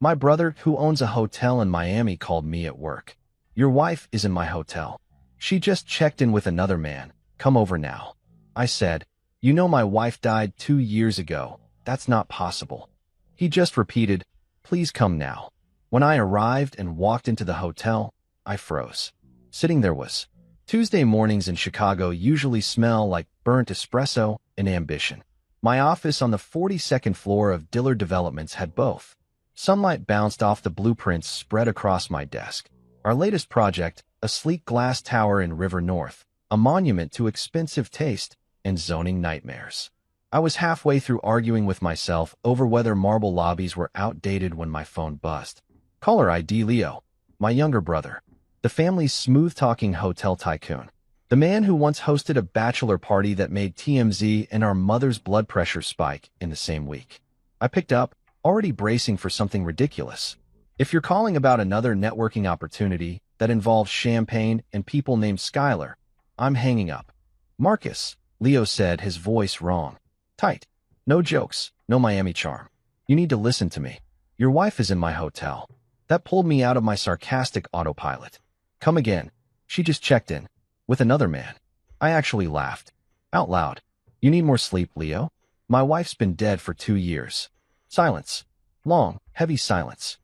My brother, who owns a hotel in Miami, called me at work. Your wife is in my hotel. She just checked in with another man. Come over now. I said, you know my wife died 2 years ago. That's not possible. He just repeated, please come now. When I arrived and walked into the hotel, I froze. Sitting there was. Tuesday mornings in Chicago usually smell like burnt espresso and ambition. My office on the 42nd floor of Dillard Developments had both. Sunlight bounced off the blueprints spread across my desk. Our latest project, a sleek glass tower in River North, a monument to expensive taste and zoning nightmares. I was halfway through arguing with myself over whether marble lobbies were outdated when my phone buzzed. Caller ID Leo, my younger brother, the family's smooth-talking hotel tycoon, the man who once hosted a bachelor party that made TMZ and our mother's blood pressure spike in the same week. I picked up, already bracing for something ridiculous. If you're calling about another networking opportunity that involves champagne and people named Skylar, I'm hanging up. Marcus, Leo said, his voice wrong. Tight. No jokes, no Miami charm. You need to listen to me. Your wife is in my hotel. That pulled me out of my sarcastic autopilot. Come again. She just checked in. With another man. I actually laughed. Out loud. You need more sleep, Leo? My wife's been dead for 2 years. Silence. Long, heavy silence.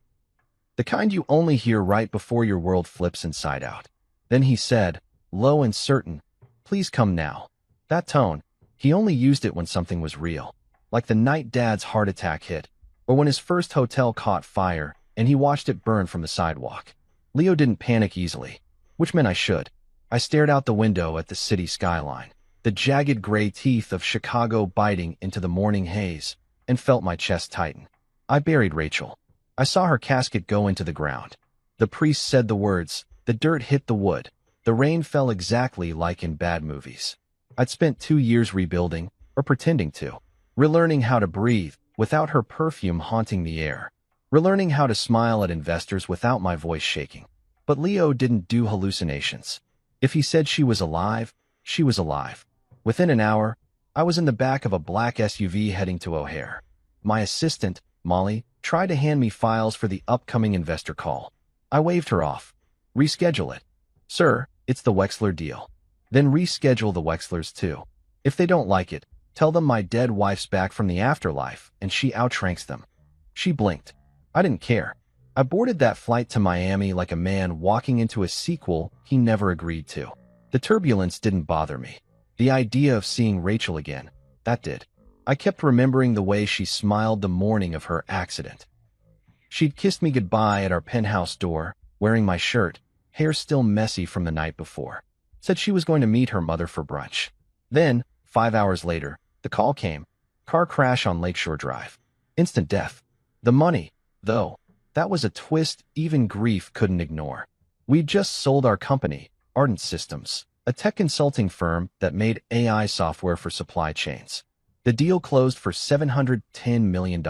The kind you only hear right before your world flips inside out. Then he said, low and certain, please come now. That tone, he only used it when something was real. Like the night Dad's heart attack hit, or when his first hotel caught fire and he watched it burn from the sidewalk. Leo didn't panic easily, which meant I should. I stared out the window at the city skyline, the jagged gray teeth of Chicago biting into the morning haze, and felt my chest tighten. I buried Rachel. I saw her casket go into the ground. The priest said the words, the dirt hit the wood. The rain fell exactly like in bad movies. I'd spent 2 years rebuilding, or pretending to, relearning how to breathe without her perfume haunting the air, relearning how to smile at investors without my voice shaking. But Leo didn't do hallucinations. If he said she was alive, she was alive. Within an hour, I was in the back of a black SUV heading to O'Hare. My assistant, Molly, tried to hand me files for the upcoming investor call. I waved her off. Reschedule it. Sir, it's the Wexler deal. Then reschedule the Wexlers too. If they don't like it, tell them my dead wife's back from the afterlife and she outranks them. She blinked. I didn't care. I boarded that flight to Miami like a man walking into a sequel he never agreed to. The turbulence didn't bother me. The idea of seeing Rachel again, that did. I kept remembering the way she smiled the morning of her accident. She'd kissed me goodbye at our penthouse door, wearing my shirt, hair still messy from the night before. Said she was going to meet her mother for brunch. Then, 5 hours later, the call came. Car crash on Lakeshore Drive. Instant death. The money, though, that was a twist even grief couldn't ignore. We'd just sold our company, Ardent Systems, a tech consulting firm that made AI software for supply chains. The deal closed for $710 million.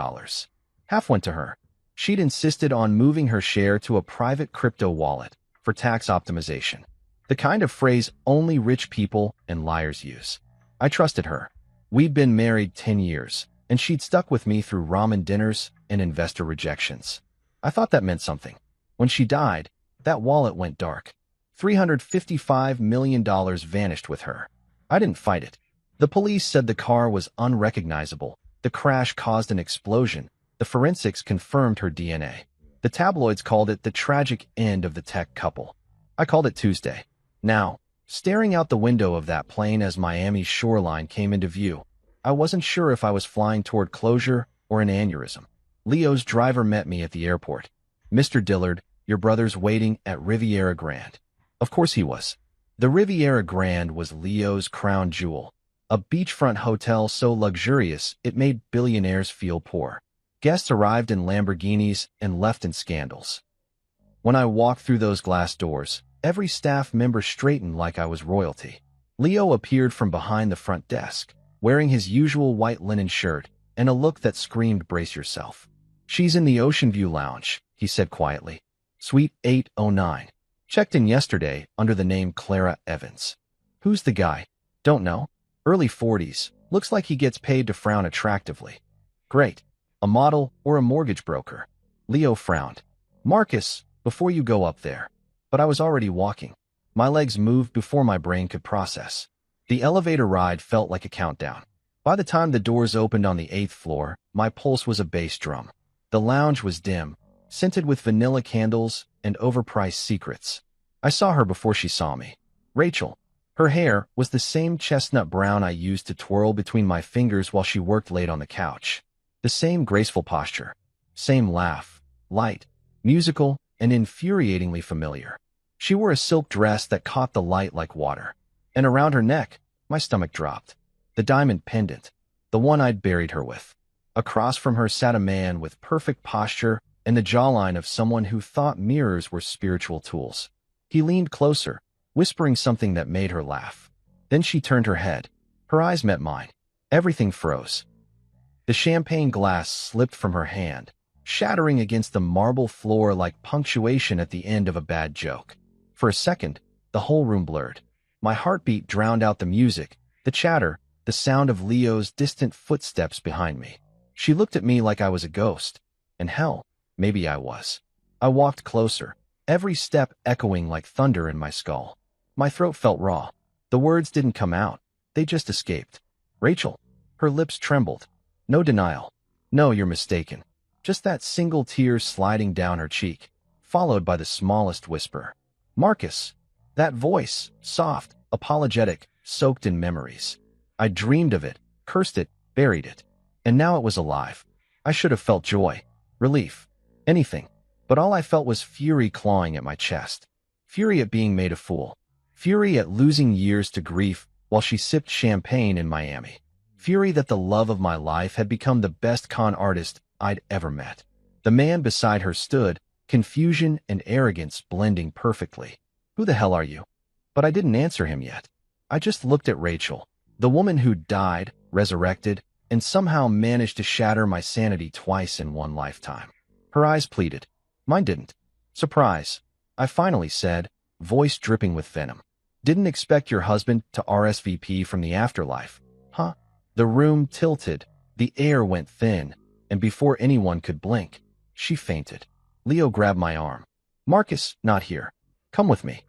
Half went to her. She'd insisted on moving her share to a private crypto wallet for tax optimization, the kind of phrase only rich people and liars use. I trusted her. We'd been married 10 years, and she'd stuck with me through ramen dinners and investor rejections. I thought that meant something. When she died, that wallet went dark. $355 million vanished with her. I didn't fight it. The police said the car was unrecognizable. The crash caused an explosion. The forensics confirmed her DNA. The tabloids called it the tragic end of the tech couple. I called it Tuesday. Now, staring out the window of that plane as Miami's shoreline came into view, I wasn't sure if I was flying toward closure or an aneurysm. Leo's driver met me at the airport. Mr. Dillard, your brother's waiting at Riviera Grand. Of course he was. The Riviera Grand was Leo's crown jewel, a beachfront hotel so luxurious it made billionaires feel poor. Guests arrived in Lamborghinis and left in scandals. When I walked through those glass doors, every staff member straightened like I was royalty. Leo appeared from behind the front desk, wearing his usual white linen shirt and a look that screamed, brace yourself. She's in the Ocean View Lounge, he said quietly. Suite 809. Checked in yesterday under the name Clara Evans. Who's the guy? Don't know. Early 40s. Looks like he gets paid to frown attractively. Great. A model or a mortgage broker? Leo frowned. Marcus, before you go up there. But I was already walking. My legs moved before my brain could process. The elevator ride felt like a countdown. By the time the doors opened on the 8th floor, my pulse was a bass drum. The lounge was dim, scented with vanilla candles and overpriced secrets. I saw her before she saw me. Rachel. Her hair was the same chestnut brown I used to twirl between my fingers while she worked late on the couch. The same graceful posture. Same laugh. Light, musical, and infuriatingly familiar. She wore a silk dress that caught the light like water. And around her neck, my stomach dropped. The diamond pendant, the one I'd buried her with. Across from her sat a man with perfect posture and the jawline of someone who thought mirrors were spiritual tools. He leaned closer, whispering something that made her laugh. Then she turned her head. Her eyes met mine. Everything froze. The champagne glass slipped from her hand, shattering against the marble floor like punctuation at the end of a bad joke. For a second, the whole room blurred. My heartbeat drowned out the music, the chatter, the sound of Leo's distant footsteps behind me. She looked at me like I was a ghost. And hell, maybe I was. I walked closer, every step echoing like thunder in my skull. My throat felt raw. The words didn't come out. They just escaped. Rachel. Her lips trembled. No denial. No, you're mistaken. Just that single tear sliding down her cheek, followed by the smallest whisper. Marcus. That voice, soft, apologetic, soaked in memories. I dreamed of it, cursed it, buried it. And now it was alive. I should have felt joy, relief, anything. But all I felt was fury clawing at my chest. Fury at being made a fool. Fury at losing years to grief while she sipped champagne in Miami. Fury that the love of my life had become the best con artist I'd ever met. The man beside her stood, confusion and arrogance blending perfectly. Who the hell are you? But I didn't answer him yet. I just looked at Rachel, the woman who died, resurrected, and somehow managed to shatter my sanity twice in one lifetime. Her eyes pleaded. Mine didn't. Surprise. I finally said, voice dripping with venom. Didn't expect your husband to RSVP from the afterlife, huh? The room tilted, the air went thin, and before anyone could blink, she fainted. Leo grabbed my arm. Marcus, not here. Come with me.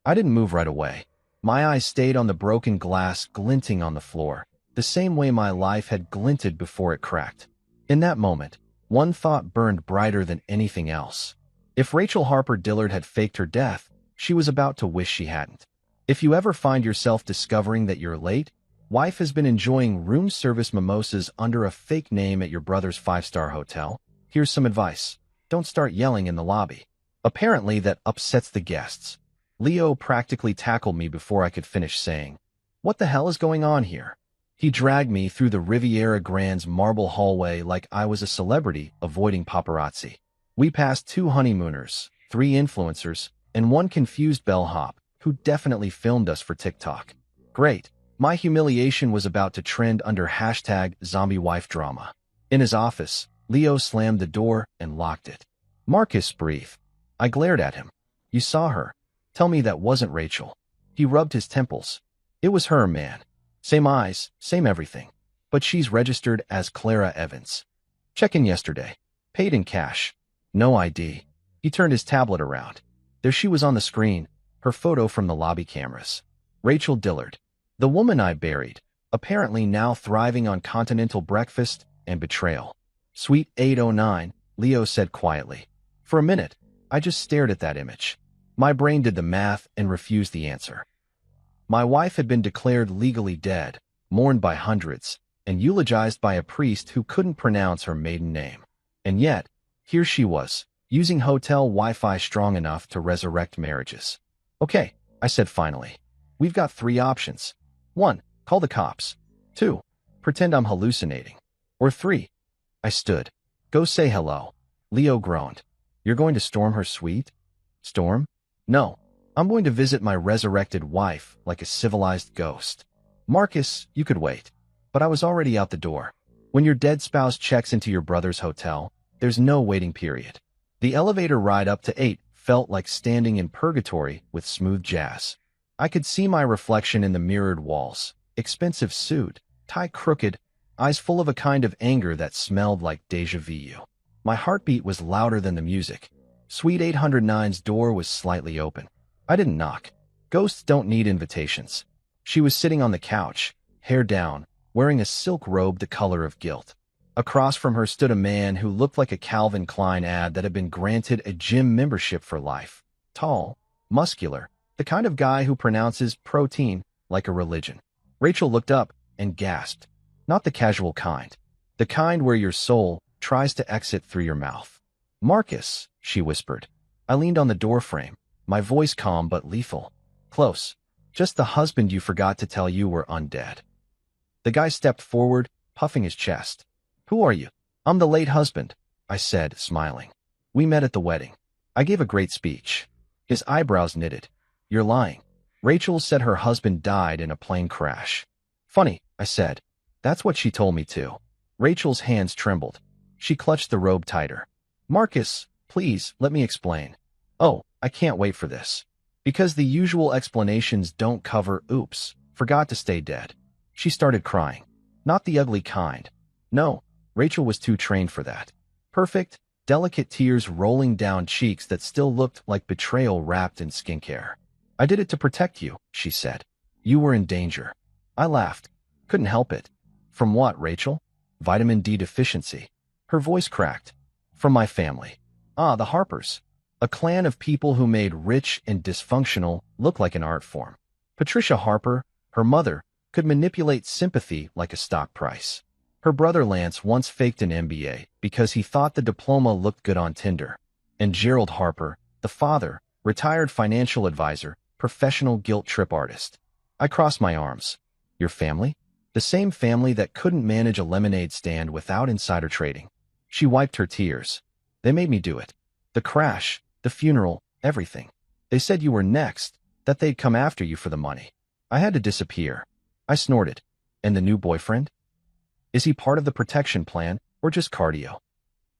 I didn't move right away. My eyes stayed on the broken glass glinting on the floor, the same way my life had glinted before it cracked. In that moment, one thought burned brighter than anything else. If Rachel Harper Dillard had faked her death, she was about to wish she hadn't. If you ever find yourself discovering that you're late, wife has been enjoying room service mimosas under a fake name at your brother's 5-star hotel, here's some advice. Don't start yelling in the lobby. Apparently that upsets the guests. Leo practically tackled me before I could finish saying, what the hell is going on here? He dragged me through the Riviera Grand's marble hallway like I was a celebrity avoiding paparazzi. We passed 2 honeymooners, 3 influencers, and 1 confused bellhop who definitely filmed us for TikTok. Great. My humiliation was about to trend under #ZombieWifeDrama. In his office, Leo slammed the door and locked it. Marcus breathed. I glared at him. You saw her. Tell me that wasn't Rachel. He rubbed his temples. It was her, man. Same eyes, same everything. But she's registered as Clara Evans. Check-in yesterday. Paid in cash. No ID. He turned his tablet around. There she was on the screen, her photo from the lobby cameras. Rachel Dillard. The woman I buried, apparently now thriving on continental breakfast and betrayal. Suite 809, Leo said quietly. For a minute, I just stared at that image. My brain did the math and refused the answer. My wife had been declared legally dead, mourned by hundreds, and eulogized by a priest who couldn't pronounce her maiden name. And yet, here she was, using hotel Wi-Fi strong enough to resurrect marriages. Okay, I said finally. We've got 3 options. 1, call the cops. 2, pretend I'm hallucinating. Or 3, I stood. Go say hello. Leo groaned. You're going to storm her suite? Storm? No. I'm going to visit my resurrected wife like a civilized ghost. Marcus, you could wait. But I was already out the door. When your dead spouse checks into your brother's hotel, there's no waiting period. The elevator ride up to 8 felt like standing in purgatory with smooth jazz. I could see my reflection in the mirrored walls, expensive suit, tie crooked, eyes full of a kind of anger that smelled like déjà vu. My heartbeat was louder than the music. Suite 809's door was slightly open. I didn't knock. Ghosts don't need invitations. She was sitting on the couch, hair down, wearing a silk robe the color of guilt. Across from her stood a man who looked like a Calvin Klein ad that had been granted a gym membership for life. Tall, muscular, the kind of guy who pronounces protein like a religion. Rachel looked up and gasped. Not the casual kind. The kind where your soul tries to exit through your mouth. "Marcus," she whispered. I leaned on the doorframe, my voice calm but lethal. "Close. Just the husband you forgot to tell you were undead." The guy stepped forward, puffing his chest. "Who are you?" "I'm the late husband," I said, smiling. "We met at the wedding. I gave a great speech." His eyebrows knitted. "You're lying." Rachel said her husband died in a plane crash. "Funny," I said. "That's what she told me too." Rachel's hands trembled. She clutched the robe tighter. "Marcus, please, let me explain." "Oh, I can't wait for this." Because the usual explanations don't cover "oops, forgot to stay dead." She started crying. Not the ugly kind. No, Rachel was too trained for that. Perfect, delicate tears rolling down cheeks that still looked like betrayal wrapped in skincare. "I did it to protect you," she said. "You were in danger." I laughed. Couldn't help it. "From what, Rachel?" "Vitamin D deficiency." Her voice cracked. "From my family." "Ah, the Harpers. A clan of people who made rich and dysfunctional look like an art form." Patricia Harper, her mother, could manipulate sympathy like a stock price. Her brother Lance once faked an MBA because he thought the diploma looked good on Tinder. And Gerald Harper, the father, retired financial advisor, professional guilt trip artist. I crossed my arms. "Your family?" "The same family that couldn't manage a lemonade stand without insider trading." She wiped her tears. "They made me do it. The crash, the funeral, everything. They said you were next, that they'd come after you for the money. I had to disappear." I snorted. "And the new boyfriend? Is he part of the protection plan or just cardio?"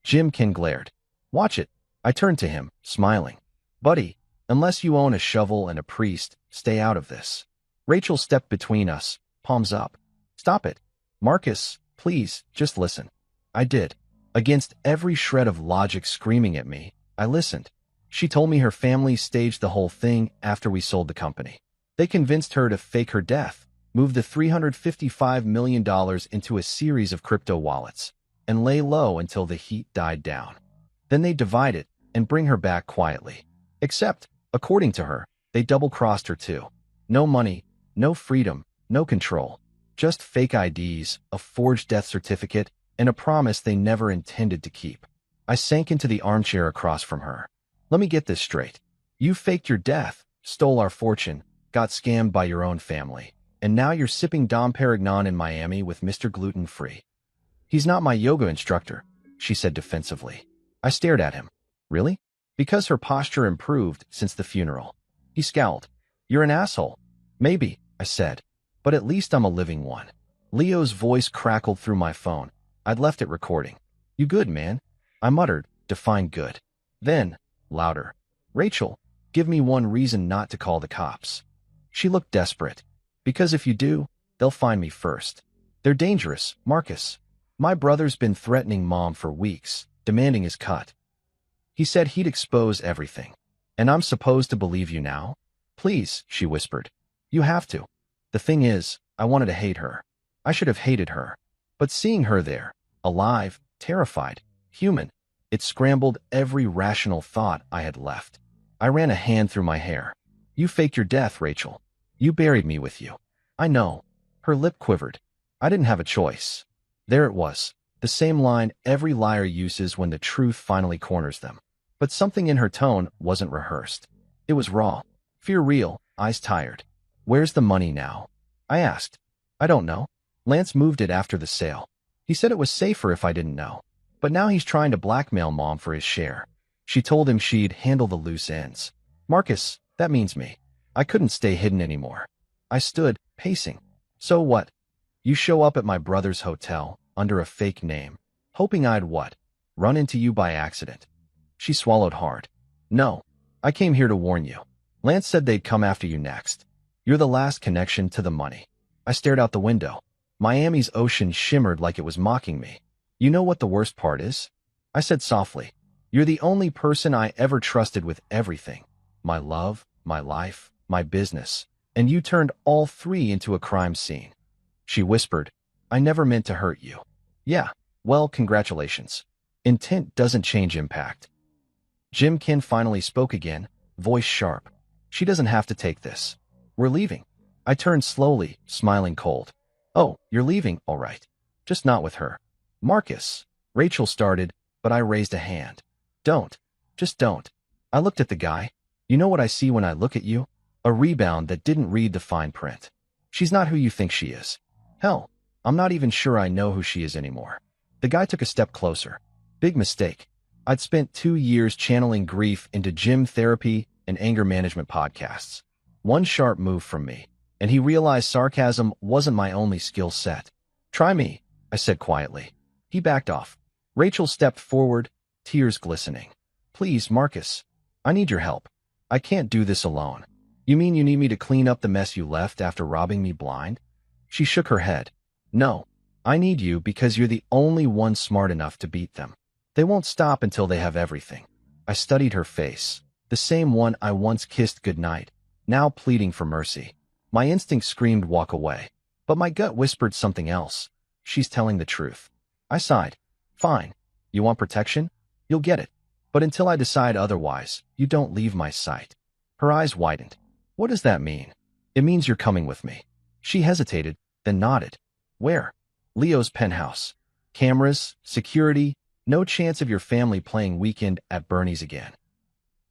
Jim Ken glared. "Watch it." I turned to him, smiling. "Buddy, unless you own a shovel and a priest, stay out of this." Rachel stepped between us, palms up. "Stop it. Marcus, please, just listen." I did. Against every shred of logic screaming at me, I listened. She told me her family staged the whole thing after we sold the company. They convinced her to fake her death, move the $355 million into a series of crypto wallets, and lay low until the heat died down. Then they divide it and bring her back quietly. Except, according to her, they double-crossed her too. No money, no freedom, no control. Just fake IDs, a forged death certificate, and a promise they never intended to keep. I sank into the armchair across from her. "Let me get this straight. You faked your death, stole our fortune, got scammed by your own family, and now you're sipping Dom Perignon in Miami with Mr. Gluten-Free." "He's not my yoga instructor," she said defensively. I stared at him. "Really?" Because her posture improved since the funeral. He scowled. "You're an asshole." "Maybe," I said, "but at least I'm a living one." Leo's voice crackled through my phone. I'd left it recording. "You good, man?" I muttered, define good. Then, louder, "Rachel, give me one reason not to call the cops." She looked desperate. "Because if you do, they'll find me first. They're dangerous, Marcus. My brother's been threatening Mom for weeks, demanding his cut. He said he'd expose everything. And I'm supposed to believe you now?" "Please," she whispered. "You have to. The thing is, I wanted to hate her. I should have hated her. But seeing her there, alive, terrified, human, it scrambled every rational thought I had left." I ran a hand through my hair. "You faked your death, Rachel. You buried me with you." "I know." Her lip quivered. I didn't have a choice. There it was, the same line every liar uses when the truth finally corners them. But something in her tone wasn't rehearsed. It was raw. Fear real, eyes tired. "Where's the money now?" I asked. "I don't know. Lance moved it after the sale. He said it was safer if I didn't know. But now he's trying to blackmail Mom for his share." She told him she'd handle the loose ends. "Marcus, that means me." I couldn't stay hidden anymore. I stood, pacing. "So what? You show up at my brother's hotel, under a fake name, hoping I'd what? Run into you by accident." She swallowed hard. "No, I came here to warn you. Lance said they'd come after you next. You're the last connection to the money." I stared out the window. Miami's ocean shimmered like it was mocking me. "You know what the worst part is? I said softly. You're the only person I ever trusted with everything. My love, my life, my business. And you turned all three into a crime scene. She whispered, I never meant to hurt you. Yeah, well, congratulations. Intent doesn't change impact. Jim Kin finally spoke again, voice sharp. She doesn't have to take this. We're leaving. I turned slowly, smiling cold. Oh, you're leaving, all right. Just not with her. Marcus. Rachel started, but I raised a hand. Don't. Just don't. I looked at the guy. You know what I see when I look at you? A rebound that didn't read the fine print. She's not who you think she is. Hell, I'm not even sure I know who she is anymore. The guy took a step closer. Big mistake. I'd spent 2 years channeling grief into gym therapy and anger management podcasts. One sharp move from me, and he realized sarcasm wasn't my only skill set. Try me, I said quietly. He backed off. Rachel stepped forward, tears glistening. Please, Marcus. I need your help. I can't do this alone. You mean you need me to clean up the mess you left after robbing me blind? She shook her head. No, I need you because you're the only one smart enough to beat them. They won't stop until they have everything. I studied her face, the same one I once kissed goodnight, now pleading for mercy. My instinct screamed walk away, but my gut whispered something else. She's telling the truth. I sighed. Fine. You want protection? You'll get it. But until I decide otherwise, you don't leave my sight. Her eyes widened. What does that mean? It means you're coming with me. She hesitated, then nodded. Where? Leo's penthouse. Cameras, security, no chance of your family playing weekend at Bernie's again.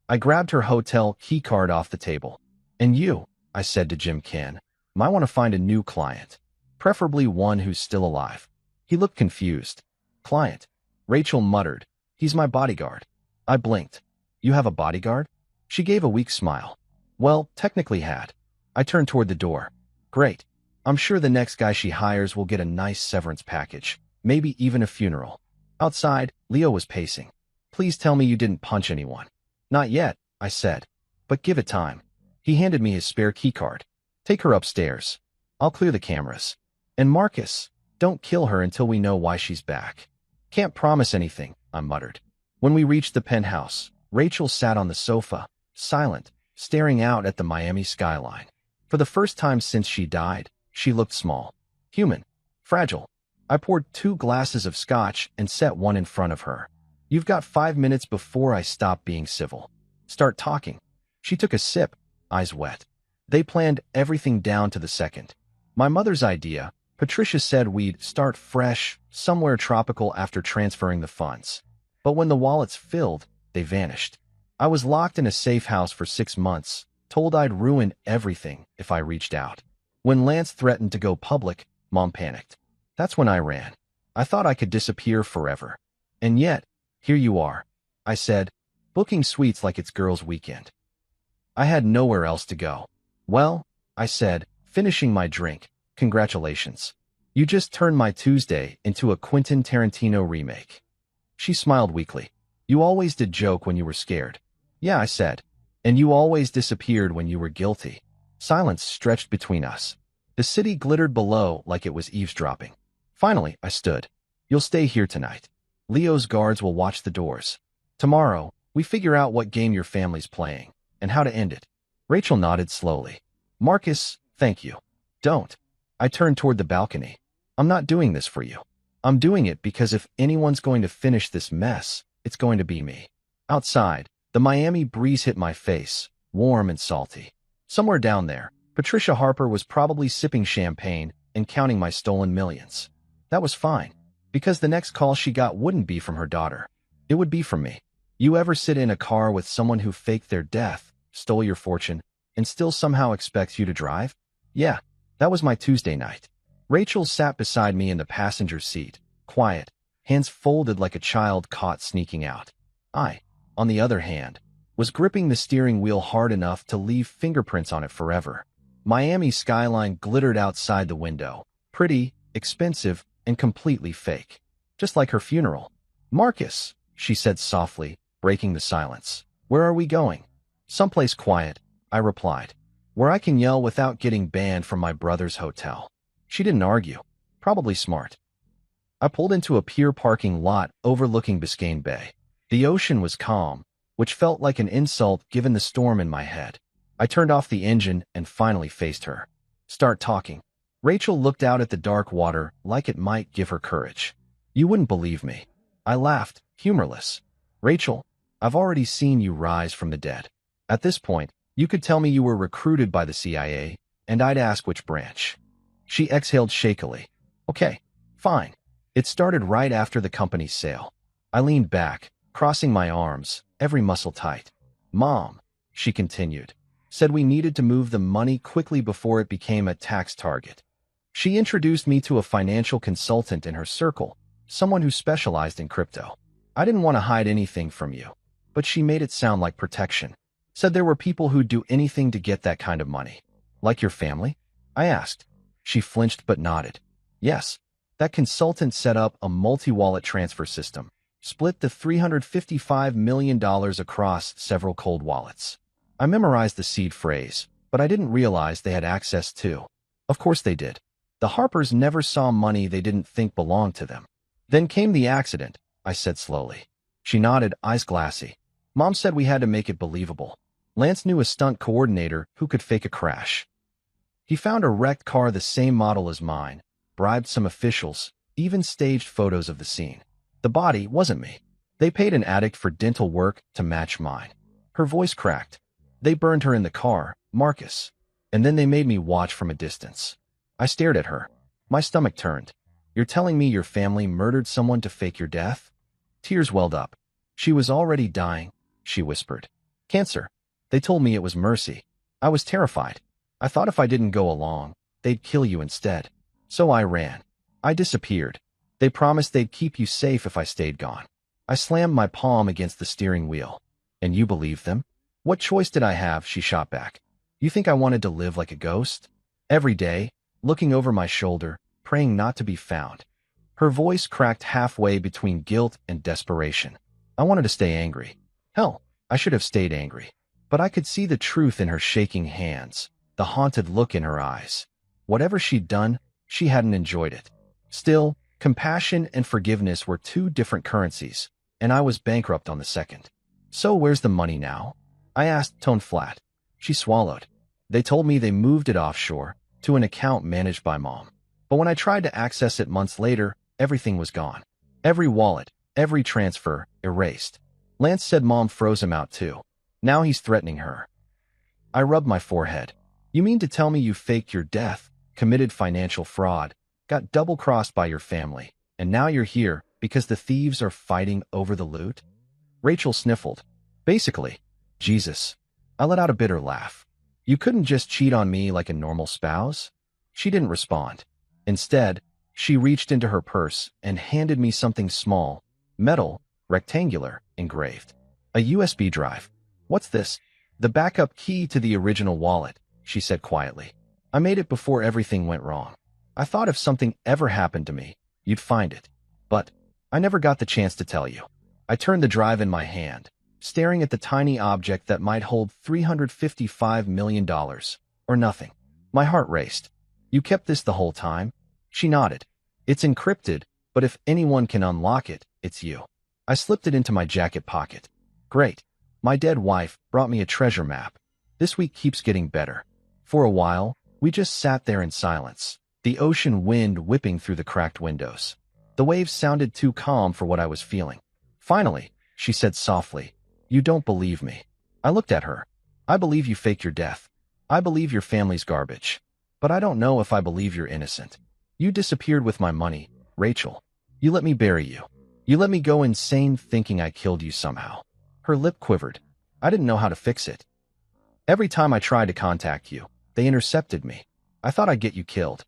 I grabbed her hotel key card off the table. And you, I said to Jim Kin, might want to find a new client. Preferably one who's still alive. He looked confused. Client? Rachel muttered. He's my bodyguard. I blinked. You have a bodyguard? She gave a weak smile. Well, technically had. I turned toward the door. Great. I'm sure the next guy she hires will get a nice severance package, maybe even a funeral. Outside, Leo was pacing. Please tell me you didn't punch anyone. Not yet, I said. But give it time. He handed me his spare keycard. Take her upstairs. I'll clear the cameras. And Marcus, don't kill her until we know why she's back. Can't promise anything, I muttered. When we reached the penthouse, Rachel sat on the sofa, silent, staring out at the Miami skyline. For the first time since she died, she looked small, human, fragile. I poured 2 glasses of scotch and set one in front of her. You've got 5 minutes before I stop being civil. Start talking. She took a sip, eyes wet. They planned everything down to the second. My mother's idea, Patricia said we'd start fresh, somewhere tropical after transferring the funds. But when the wallets filled, they vanished. I was locked in a safe house for 6 months, told I'd ruin everything if I reached out. When Lance threatened to go public, Mom panicked. That's when I ran. I thought I could disappear forever. And yet, here you are, I said, booking suites like it's girls' weekend. I had nowhere else to go. Well, I said, finishing my drink, congratulations. You just turned my Tuesday into a Quentin Tarantino remake. She smiled weakly. You always did joke when you were scared. Yeah, I said. And you always disappeared when you were guilty. Silence stretched between us. The city glittered below like it was eavesdropping. Finally, I stood. You'll stay here tonight. Leo's guards will watch the doors. Tomorrow, we figure out what game your family's playing, and how to end it. Rachel nodded slowly. Marcus, thank you. Don't. I turned toward the balcony. I'm not doing this for you. I'm doing it because if anyone's going to finish this mess, it's going to be me. Outside, the Miami breeze hit my face, warm and salty. Somewhere down there, Patricia Harper was probably sipping champagne and counting my stolen millions. That was fine, because the next call she got wouldn't be from her daughter. It would be from me. You ever sit in a car with someone who faked their death, stole your fortune, and still somehow expects you to drive? Yeah, that was my Tuesday night. Rachel sat beside me in the passenger seat, quiet, hands folded like a child caught sneaking out. I, on the other hand, was gripping the steering wheel hard enough to leave fingerprints on it forever. Miami's skyline glittered outside the window, pretty, expensive, and completely fake. Just like her funeral. Marcus, she said softly, breaking the silence. Where are we going? Someplace quiet, I replied. Where I can yell without getting banned from my brother's hotel. She didn't argue. Probably smart. I pulled into a pier parking lot overlooking Biscayne Bay. The ocean was calm, which felt like an insult given the storm in my head. I turned off the engine and finally faced her. Start talking. Rachel looked out at the dark water like it might give her courage. You wouldn't believe me. I laughed, humorless. Rachel, I've already seen you rise from the dead. At this point, you could tell me you were recruited by the CIA, and I'd ask which branch. She exhaled shakily. Okay, fine. It started right after the company's sale. I leaned back, crossing my arms, every muscle tight. Mom, she continued, said we needed to move the money quickly before it became a tax target. She introduced me to a financial consultant in her circle, someone who specialized in crypto. I didn't want to hide anything from you, but she made it sound like protection. Said there were people who'd do anything to get that kind of money. Like your family? I asked. She flinched but nodded. Yes. That consultant set up a multi-wallet transfer system, split the $355 million across several cold wallets. I memorized the seed phrase, but I didn't realize they had access to. Of course they did. The Harpers never saw money they didn't think belonged to them. Then came the accident, I said slowly. She nodded, eyes glassy. Mom said we had to make it believable. Lance knew a stunt coordinator who could fake a crash. He found a wrecked car the same model as mine, bribed some officials, even staged photos of the scene. The body wasn't me. They paid an addict for dental work to match mine. Her voice cracked. They burned her in the car, Marcus. And then they made me watch from a distance. I stared at her. My stomach turned. You're telling me your family murdered someone to fake your death? Tears welled up. She was already dying, she whispered. Cancer. They told me it was mercy. I was terrified. I thought if I didn't go along, they'd kill you instead. So I ran. I disappeared. They promised they'd keep you safe if I stayed gone. I slammed my palm against the steering wheel. And you believed them? What choice did I have? She shot back. You think I wanted to live like a ghost? Every day, looking over my shoulder, praying not to be found. Her voice cracked halfway between guilt and desperation. I wanted to stay angry. Hell, I should have stayed angry. But I could see the truth in her shaking hands, the haunted look in her eyes. Whatever she'd done, she hadn't enjoyed it. Still, compassion and forgiveness were two different currencies, and I was bankrupt on the second. So where's the money now? I asked, tone flat. She swallowed. They told me they moved it offshore, to an account managed by Mom. But when I tried to access it months later, everything was gone. Every wallet, every transfer, erased. Lance said Mom froze him out too. Now he's threatening her. I rubbed my forehead. You mean to tell me you faked your death, committed financial fraud, got double-crossed by your family, and now you're here because the thieves are fighting over the loot? Rachel sniffled. Basically. Jesus. I let out a bitter laugh. You couldn't just cheat on me like a normal spouse? She didn't respond. Instead, she reached into her purse and handed me something small, metal, rectangular, engraved. A USB drive. What's this? The backup key to the original wallet, she said quietly. I made it before everything went wrong. I thought if something ever happened to me, you'd find it. But I never got the chance to tell you. I turned the drive in my hand, staring at the tiny object that might hold $355 million, or nothing. My heart raced. You kept this the whole time? She nodded. It's encrypted, but if anyone can unlock it, it's you. I slipped it into my jacket pocket. Great. My dead wife brought me a treasure map. This week keeps getting better. For a while, we just sat there in silence, the ocean wind whipping through the cracked windows. The waves sounded too calm for what I was feeling. Finally, she said softly, You don't believe me. I looked at her. I believe you faked your death. I believe your family's garbage. But I don't know if I believe you're innocent. You disappeared with my money, Rachel. You let me bury you. You let me go insane thinking I killed you somehow. Her lip quivered. I didn't know how to fix it. Every time I tried to contact you, they intercepted me. I thought I'd get you killed.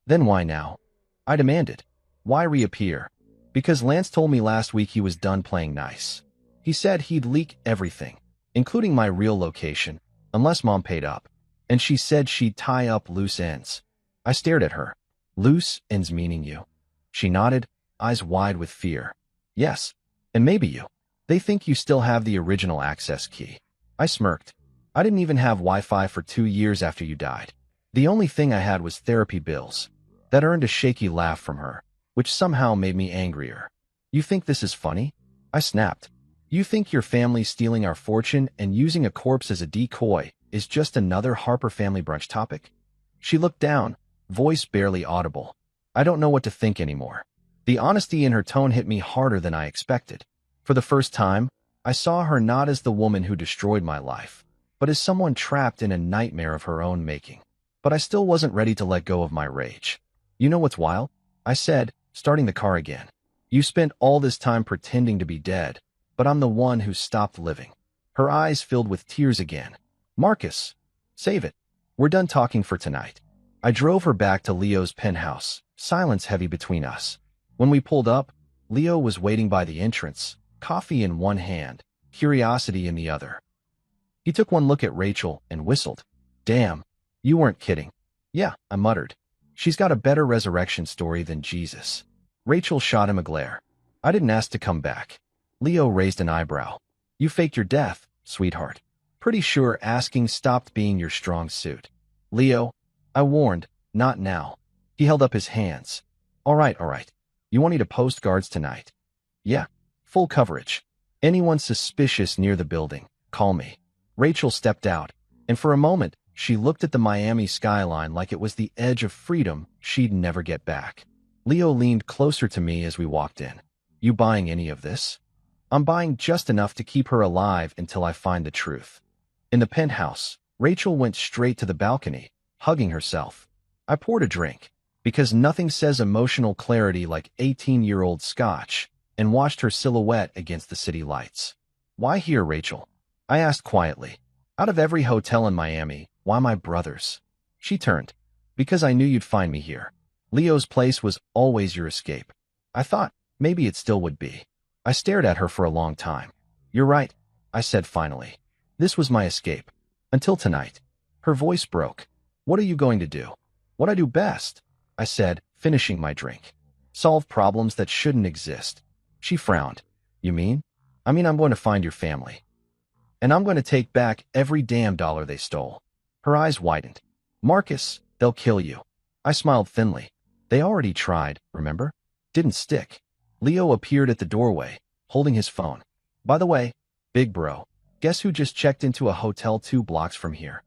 Then why now? I demanded. Why reappear? Because Lance told me last week he was done playing nice. He said he'd leak everything, including my real location, unless Mom paid up. And she said she'd tie up loose ends. I stared at her. Loose ends meaning you. She nodded, eyes wide with fear. Yes, and maybe you. They think you still have the original access key. I smirked. I didn't even have Wi-Fi for 2 years after you died. The only thing I had was therapy bills. That earned a shaky laugh from her. which somehow made me angrier. You think this is funny? I snapped. You think your family stealing our fortune and using a corpse as a decoy is just another Harper family brunch topic? She looked down, voice barely audible. I don't know what to think anymore. The honesty in her tone hit me harder than I expected. For the first time, I saw her not as the woman who destroyed my life, but as someone trapped in a nightmare of her own making. But I still wasn't ready to let go of my rage. You know what's wild? I said, starting the car again. You spent all this time pretending to be dead, but I'm the one who stopped living. Her eyes filled with tears again. Marcus, save it. We're done talking for tonight. I drove her back to Leo's penthouse, silence heavy between us. When we pulled up, Leo was waiting by the entrance, coffee in one hand, curiosity in the other. He took one look at Rachel and whistled. Damn, you weren't kidding. Yeah, I muttered. She's got a better resurrection story than Jesus. Rachel shot him a glare. I didn't ask to come back. Leo raised an eyebrow. You faked your death, sweetheart. Pretty sure asking stopped being your strong suit. Leo, I warned, not now. He held up his hands. All right. You want me to post guards tonight? Yeah, full coverage. Anyone suspicious near the building, call me. Rachel stepped out, and for a moment, she looked at the Miami skyline like it was the edge of freedom she'd never get back. Leo leaned closer to me as we walked in. You buying any of this? I'm buying just enough to keep her alive until I find the truth. In the penthouse, Rachel went straight to the balcony, hugging herself. I poured a drink, because nothing says emotional clarity like 18-year-old scotch, and watched her silhouette against the city lights. Why here, Rachel? I asked quietly. Out of every hotel in Miami, why my brother's? She turned. Because I knew you'd find me here. Leo's place was always your escape. I thought maybe it still would be. I stared at her for a long time. You're right, I said finally. This was my escape. Until tonight. Her voice broke. What are you going to do? What I do best, I said, finishing my drink. Solve problems that shouldn't exist. She frowned. You mean? I mean I'm going to find your family. And I'm going to take back every damn dollar they stole. Her eyes widened. Marcus, they'll kill you. I smiled thinly. They already tried, remember? Didn't stick. Leo appeared at the doorway, holding his phone. By the way, big bro, guess who just checked into a hotel 2 blocks from here?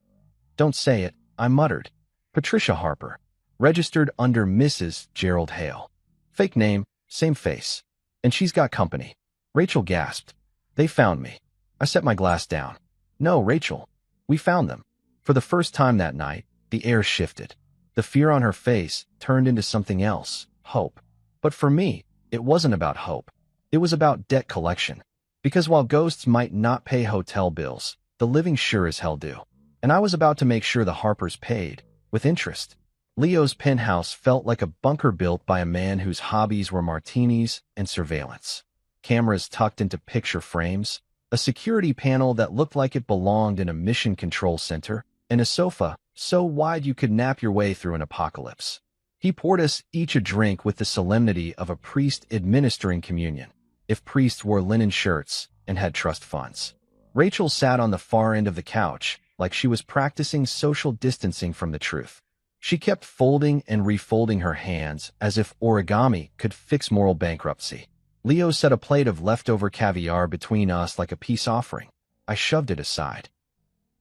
Don't say it, I muttered. Patricia Harper. Registered under Mrs. Gerald Hale. Fake name, same face. And she's got company. Rachel gasped. They found me. I set my glass down. No, Rachel. We found them. For the first time that night, the air shifted. The fear on her face turned into something else, hope. But for me, it wasn't about hope. It was about debt collection. Because while ghosts might not pay hotel bills, the living sure as hell do. And I was about to make sure the Harpers paid, with interest. Leo's penthouse felt like a bunker built by a man whose hobbies were martinis and surveillance. Cameras tucked into picture frames, a security panel that looked like it belonged in a mission control center, and a sofa so wide you could nap your way through an apocalypse. He poured us each a drink with the solemnity of a priest administering communion, if priests wore linen shirts and had trust funds. Rachel sat on the far end of the couch, like she was practicing social distancing from the truth. She kept folding and refolding her hands as if origami could fix moral bankruptcy. Leo set a plate of leftover caviar between us like a peace offering. I shoved it aside.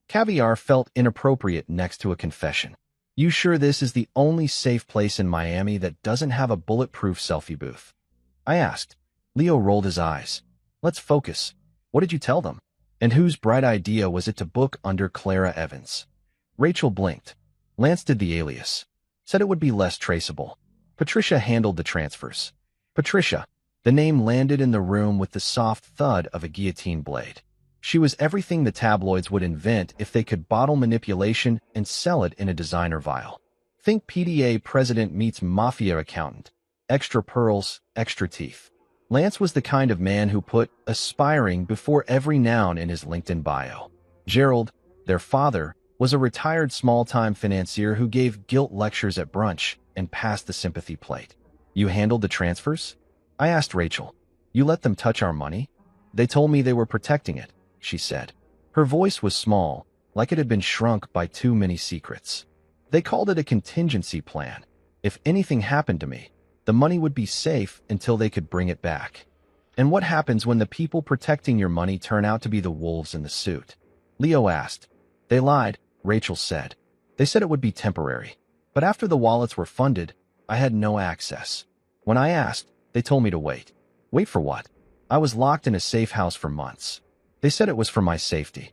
Caviar felt inappropriate next to a confession. You sure this is the only safe place in Miami that doesn't have a bulletproof selfie booth? I asked. Leo rolled his eyes. Let's focus. What did you tell them? And whose bright idea was it to book under Clara Evans? Rachel blinked. Lance did the alias. Said it would be less traceable. Patricia handled the transfers. Patricia. The name landed in the room with the soft thud of a guillotine blade. She was everything the tabloids would invent if they could bottle manipulation and sell it in a designer vial. Think PDA president meets mafia accountant. Extra pearls, extra teeth. Lance was the kind of man who put aspiring before every noun in his LinkedIn bio. Gerald, their father, was a retired small-time financier who gave guilt lectures at brunch and passed the sympathy plate. You handled the transfers? I asked Rachel. You let them touch our money? They told me they were protecting it, she said. Her voice was small, like it had been shrunk by too many secrets. They called it a contingency plan. If anything happened to me, The money would be safe until they could bring it back. And what happens when the people protecting your money turn out to be the wolves in the suit? Leo asked. They lied, Rachel said. They said it would be temporary. But after the wallets were funded, I had no access. When I asked, they told me to wait. Wait for what? I was locked in a safe house for months. They said it was for my safety.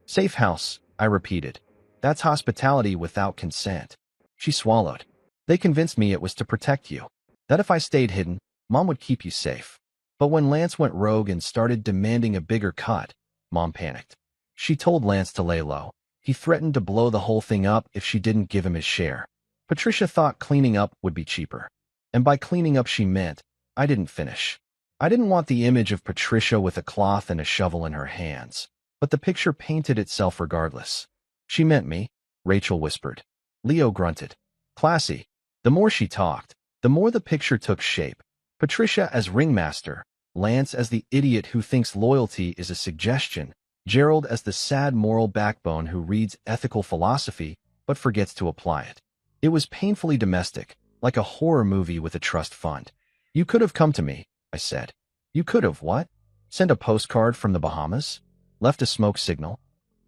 Safe house, I repeated. That's hospitality without consent. She swallowed. They convinced me it was to protect you. That if I stayed hidden, Mom would keep you safe. But when Lance went rogue and started demanding a bigger cut, Mom panicked. She told Lance to lay low. He threatened to blow the whole thing up if she didn't give him his share. Patricia thought cleaning up would be cheaper. And by cleaning up she meant I didn't finish. I didn't want the image of Patricia with a cloth and a shovel in her hands. But the picture painted itself regardless. She meant me, Rachel whispered. Leo grunted. Classy. The more she talked, the more the picture took shape. Patricia as ringmaster, Lance as the idiot who thinks loyalty is a suggestion, Gerald as the sad moral backbone who reads ethical philosophy but forgets to apply it. It was painfully domestic, like a horror movie with a trust fund. You could have come to me, I said. You could have what? Sent a postcard from the Bahamas? Left a smoke signal?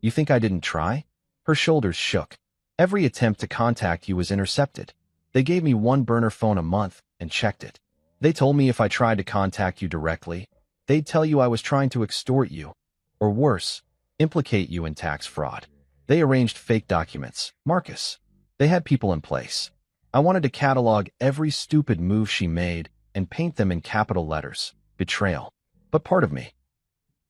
You think I didn't try? Her shoulders shook. Every attempt to contact you was intercepted. They gave me one burner phone a month and checked it. They told me if I tried to contact you directly, they'd tell you I was trying to extort you. Or worse, implicate you in tax fraud. They arranged fake documents. Marcus. They had people in place. I wanted to catalog every stupid move she made and paint them in capital letters. Betrayal. But part of me,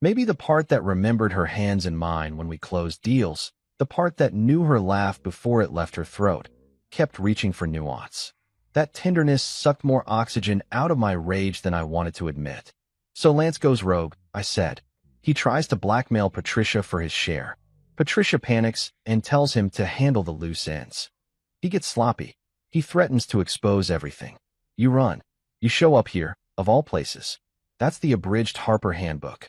maybe the part that remembered her hands in mine when we closed deals, the part that knew her laugh before it left her throat, kept reaching for nuance. That tenderness sucked more oxygen out of my rage than I wanted to admit. So Lance goes rogue, I said. He tries to blackmail Patricia for his share. Patricia panics and tells him to handle the loose ends. He gets sloppy. He threatens to expose everything. You run. You show up here, of all places. That's the abridged Harper handbook.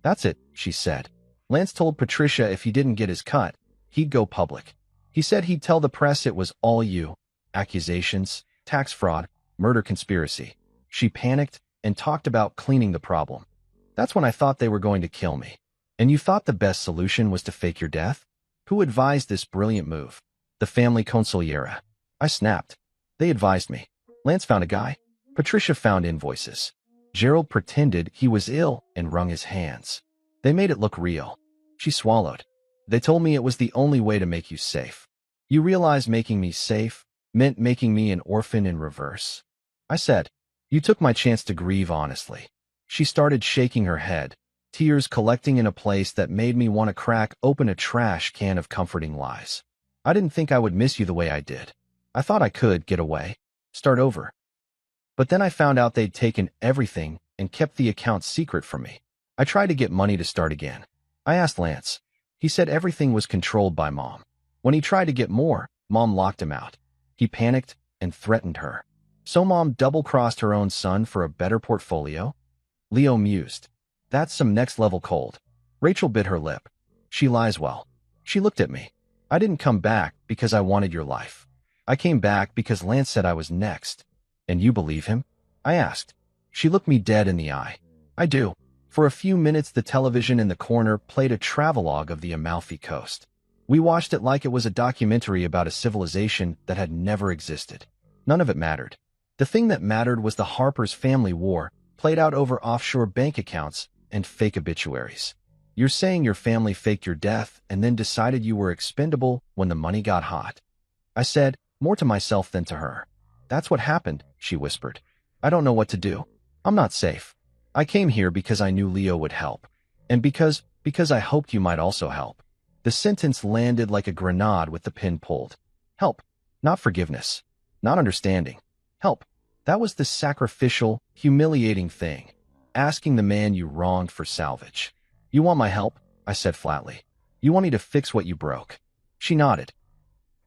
That's it, she said. Lance told Patricia if he didn't get his cut, he'd go public. He said he'd tell the press it was all you. Accusations, tax fraud, murder conspiracy. She panicked and talked about cleaning the problem. That's when I thought they were going to kill me. And you thought the best solution was to fake your death? Who advised this brilliant move? The family consigliera. I snapped. They advised me. Lance found a guy. Patricia found invoices. Gerald pretended he was ill and wrung his hands. They made it look real. She swallowed. They told me it was the only way to make you safe. You realize making me safe meant making me an orphan in reverse? I said. You took my chance to grieve honestly. She started shaking her head, tears collecting in a place that made me want to crack open a trash can of comforting lies. I didn't think I would miss you the way I did. I thought I could get away, start over. But then I found out they'd taken everything and kept the account secret from me. I tried to get money to start again. I asked Lance. He said everything was controlled by Mom. When he tried to get more, Mom locked him out. He panicked and threatened her. So Mom double-crossed her own son for a better portfolio? Leo mused. That's some next-level cold. Rachel bit her lip. She lies well. She looked at me. I didn't come back because I wanted your life. I came back because Lance said I was next. And you believe him? I asked. She looked me dead in the eye. I do. For a few minutes the television in the corner played a travelogue of the Amalfi Coast. We watched it like it was a documentary about a civilization that had never existed. None of it mattered. The thing that mattered was the Harper's family war, played out over offshore bank accounts and fake obituaries. You're saying your family faked your death and then decided you were expendable when the money got hot. I said, more to myself than to her. That's what happened, she whispered. I don't know what to do. I'm not safe. I came here because I knew Leo would help. And because I hoped you might also help. The sentence landed like a grenade with the pin pulled. Help. Not forgiveness. Not understanding. Help. That was the sacrificial, humiliating thing. Asking the man you wronged for salvage. You want my help? I said flatly. You want me to fix what you broke? She nodded.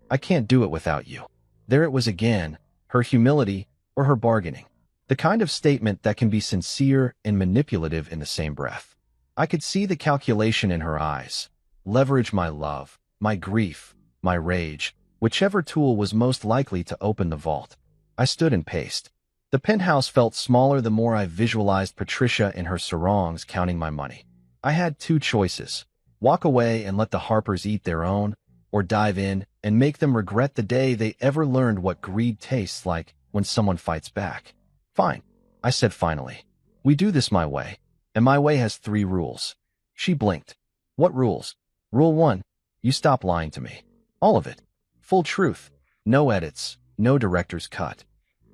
I can't do it without you. There it was again, her humility or her bargaining. The kind of statement that can be sincere and manipulative in the same breath. I could see the calculation in her eyes. Leverage my love, my grief, my rage, whichever tool was most likely to open the vault. I stood and paced. The penthouse felt smaller the more I visualized Patricia in her sarongs counting my money. I had two choices: walk away and let the Harpers eat their own, or dive in and make them regret the day they ever learned what greed tastes like when someone fights back. Fine, I said finally. We do this my way, and my way has 3 rules. She blinked. What rules? Rule 1, you stop lying to me. All of it. Full truth. No edits, no director's cut.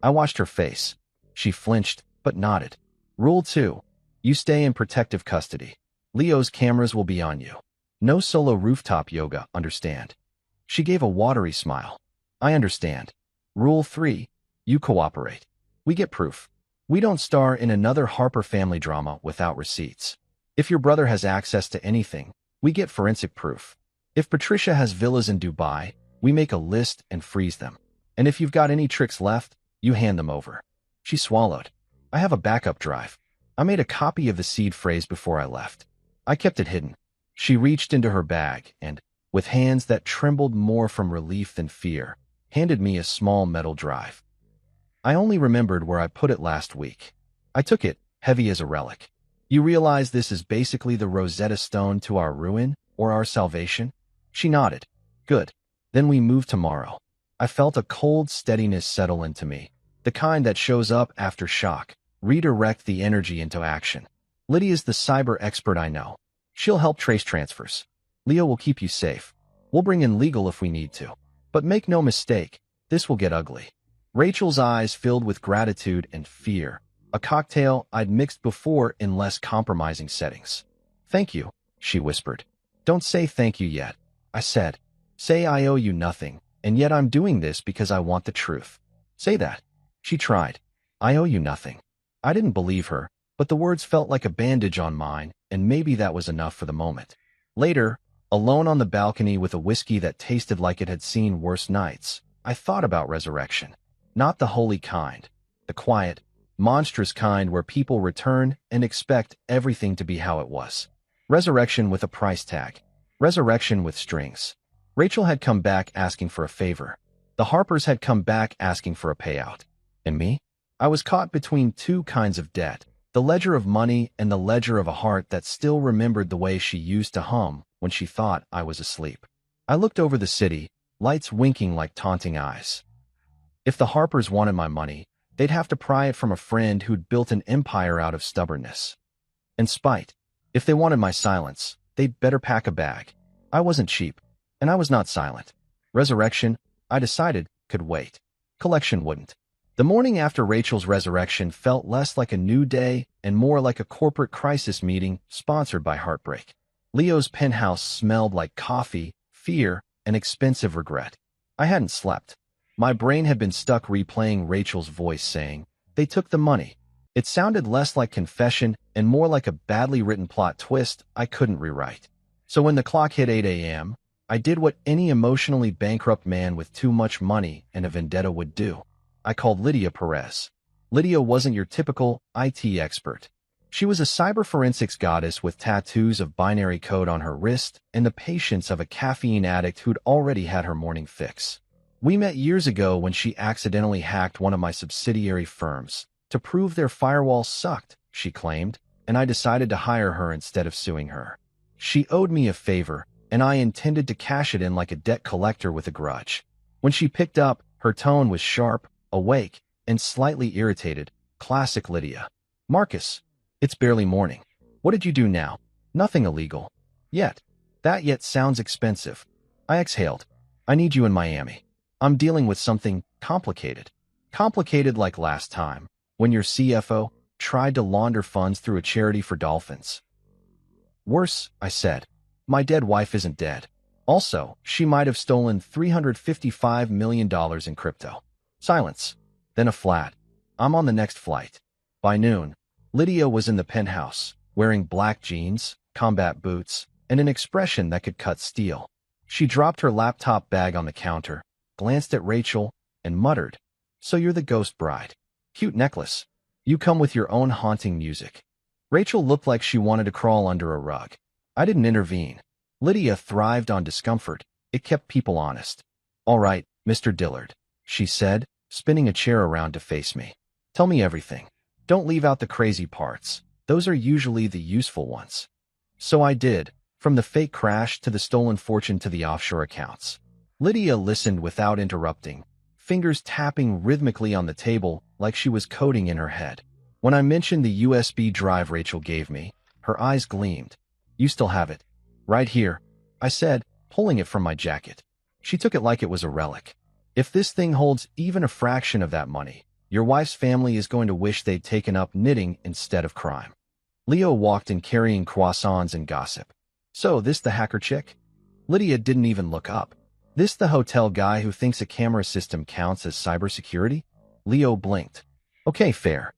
I watched her face. She flinched, but nodded. Rule 2, you stay in protective custody. Leo's cameras will be on you. No solo rooftop yoga, understand? She gave a watery smile. I understand. Rule 3, you cooperate. We get proof. We don't star in another Harper family drama without receipts. If your brother has access to anything, we get forensic proof. If Patricia has villas in Dubai, we make a list and freeze them. And if you've got any tricks left, you hand them over. She swallowed. I have a backup drive. I made a copy of the seed phrase before I left. I kept it hidden. She reached into her bag and, with hands that trembled more from relief than fear, handed me a small metal drive. I only remembered where I put it last week. I took it, heavy as a relic. You realize this is basically the Rosetta Stone to our ruin, or our salvation? She nodded. Good. Then we move tomorrow. I felt a cold steadiness settle into me, the kind that shows up after shock, redirect the energy into action. Lydia's the cyber expert I know. She'll help trace transfers. Leo will keep you safe. We'll bring in legal if we need to. But make no mistake, this will get ugly. Rachel's eyes filled with gratitude and fear, a cocktail I'd mixed before in less compromising settings. Thank you, she whispered. Don't say thank you yet, I said. Say I owe you nothing, and yet I'm doing this because I want the truth. Say that. She tried. I owe you nothing. I didn't believe her, but the words felt like a bandage on mine, and maybe that was enough for the moment. Later, alone on the balcony with a whiskey that tasted like it had seen worse nights, I thought about resurrection. Not the holy kind, the quiet, monstrous kind where people return and expect everything to be how it was. Resurrection with a price tag. Resurrection with strings. Rachel had come back asking for a favor. The Harpers had come back asking for a payout. And me? I was caught between 2 kinds of debt, the ledger of money and the ledger of a heart that still remembered the way she used to hum when she thought I was asleep. I looked over the city, lights winking like taunting eyes. If the Harpers wanted my money, they'd have to pry it from a friend who'd built an empire out of stubbornness and spite. If they wanted my silence, they'd better pack a bag. I wasn't cheap, and I was not silent. Resurrection, I decided, could wait. Collection wouldn't. The morning after Rachel's resurrection felt less like a new day and more like a corporate crisis meeting sponsored by Heartbreak. Leo's penthouse smelled like coffee, fear, and expensive regret. I hadn't slept. My brain had been stuck replaying Rachel's voice saying, "They took the money." It sounded less like confession and more like a badly written plot twist I couldn't rewrite. So when the clock hit 8 a.m., I did what any emotionally bankrupt man with too much money and a vendetta would do. I called Lydia Perez. Lydia wasn't your typical IT expert. She was a cyber forensics goddess with tattoos of binary code on her wrist and the patience of a caffeine addict who'd already had her morning fix. We met years ago when she accidentally hacked one of my subsidiary firms to prove their firewall sucked, she claimed, and I decided to hire her instead of suing her. She owed me a favor, and I intended to cash it in like a debt collector with a grudge. When she picked up, her tone was sharp, awake, and slightly irritated. Classic Lydia. "Marcus, it's barely morning. What did you do now?" "Nothing illegal. Yet. That yet sounds expensive." I exhaled. "I need you in Miami. I'm dealing with something complicated." Complicated like last time, when your CFO tried to launder funds through a charity for dolphins. "Worse," I said. "My dead wife isn't dead. Also, she might have stolen $355 million in crypto." Silence. Then a flat. "I'm on the next flight." By noon, Lydia was in the penthouse, wearing black jeans, combat boots, and an expression that could cut steel. She dropped her laptop bag on the counter, glanced at Rachel, and muttered, "So you're the ghost bride. Cute necklace. You come with your own haunting music." Rachel looked like she wanted to crawl under a rug. I didn't intervene. Lydia thrived on discomfort. It kept people honest. "All right, Mr. Dillard," she said, spinning a chair around to face me. Tell me everything. Don't leave out the crazy parts. Those are usually the useful ones. So I did, from the fake crash to the stolen fortune to the offshore accounts. Lydia listened without interrupting, fingers tapping rhythmically on the table like she was coding in her head. When I mentioned the USB drive Rachel gave me, her eyes gleamed. You still have it? Right here, I said, pulling it from my jacket. She took it like it was a relic. If this thing holds even a fraction of that money, your wife's family is going to wish they'd taken up knitting instead of crime. Leo walked in carrying croissants and gossip. So, this the hacker chick? Lydia didn't even look up. This the hotel guy who thinks a camera system counts as cybersecurity? Leo blinked. Okay, fair.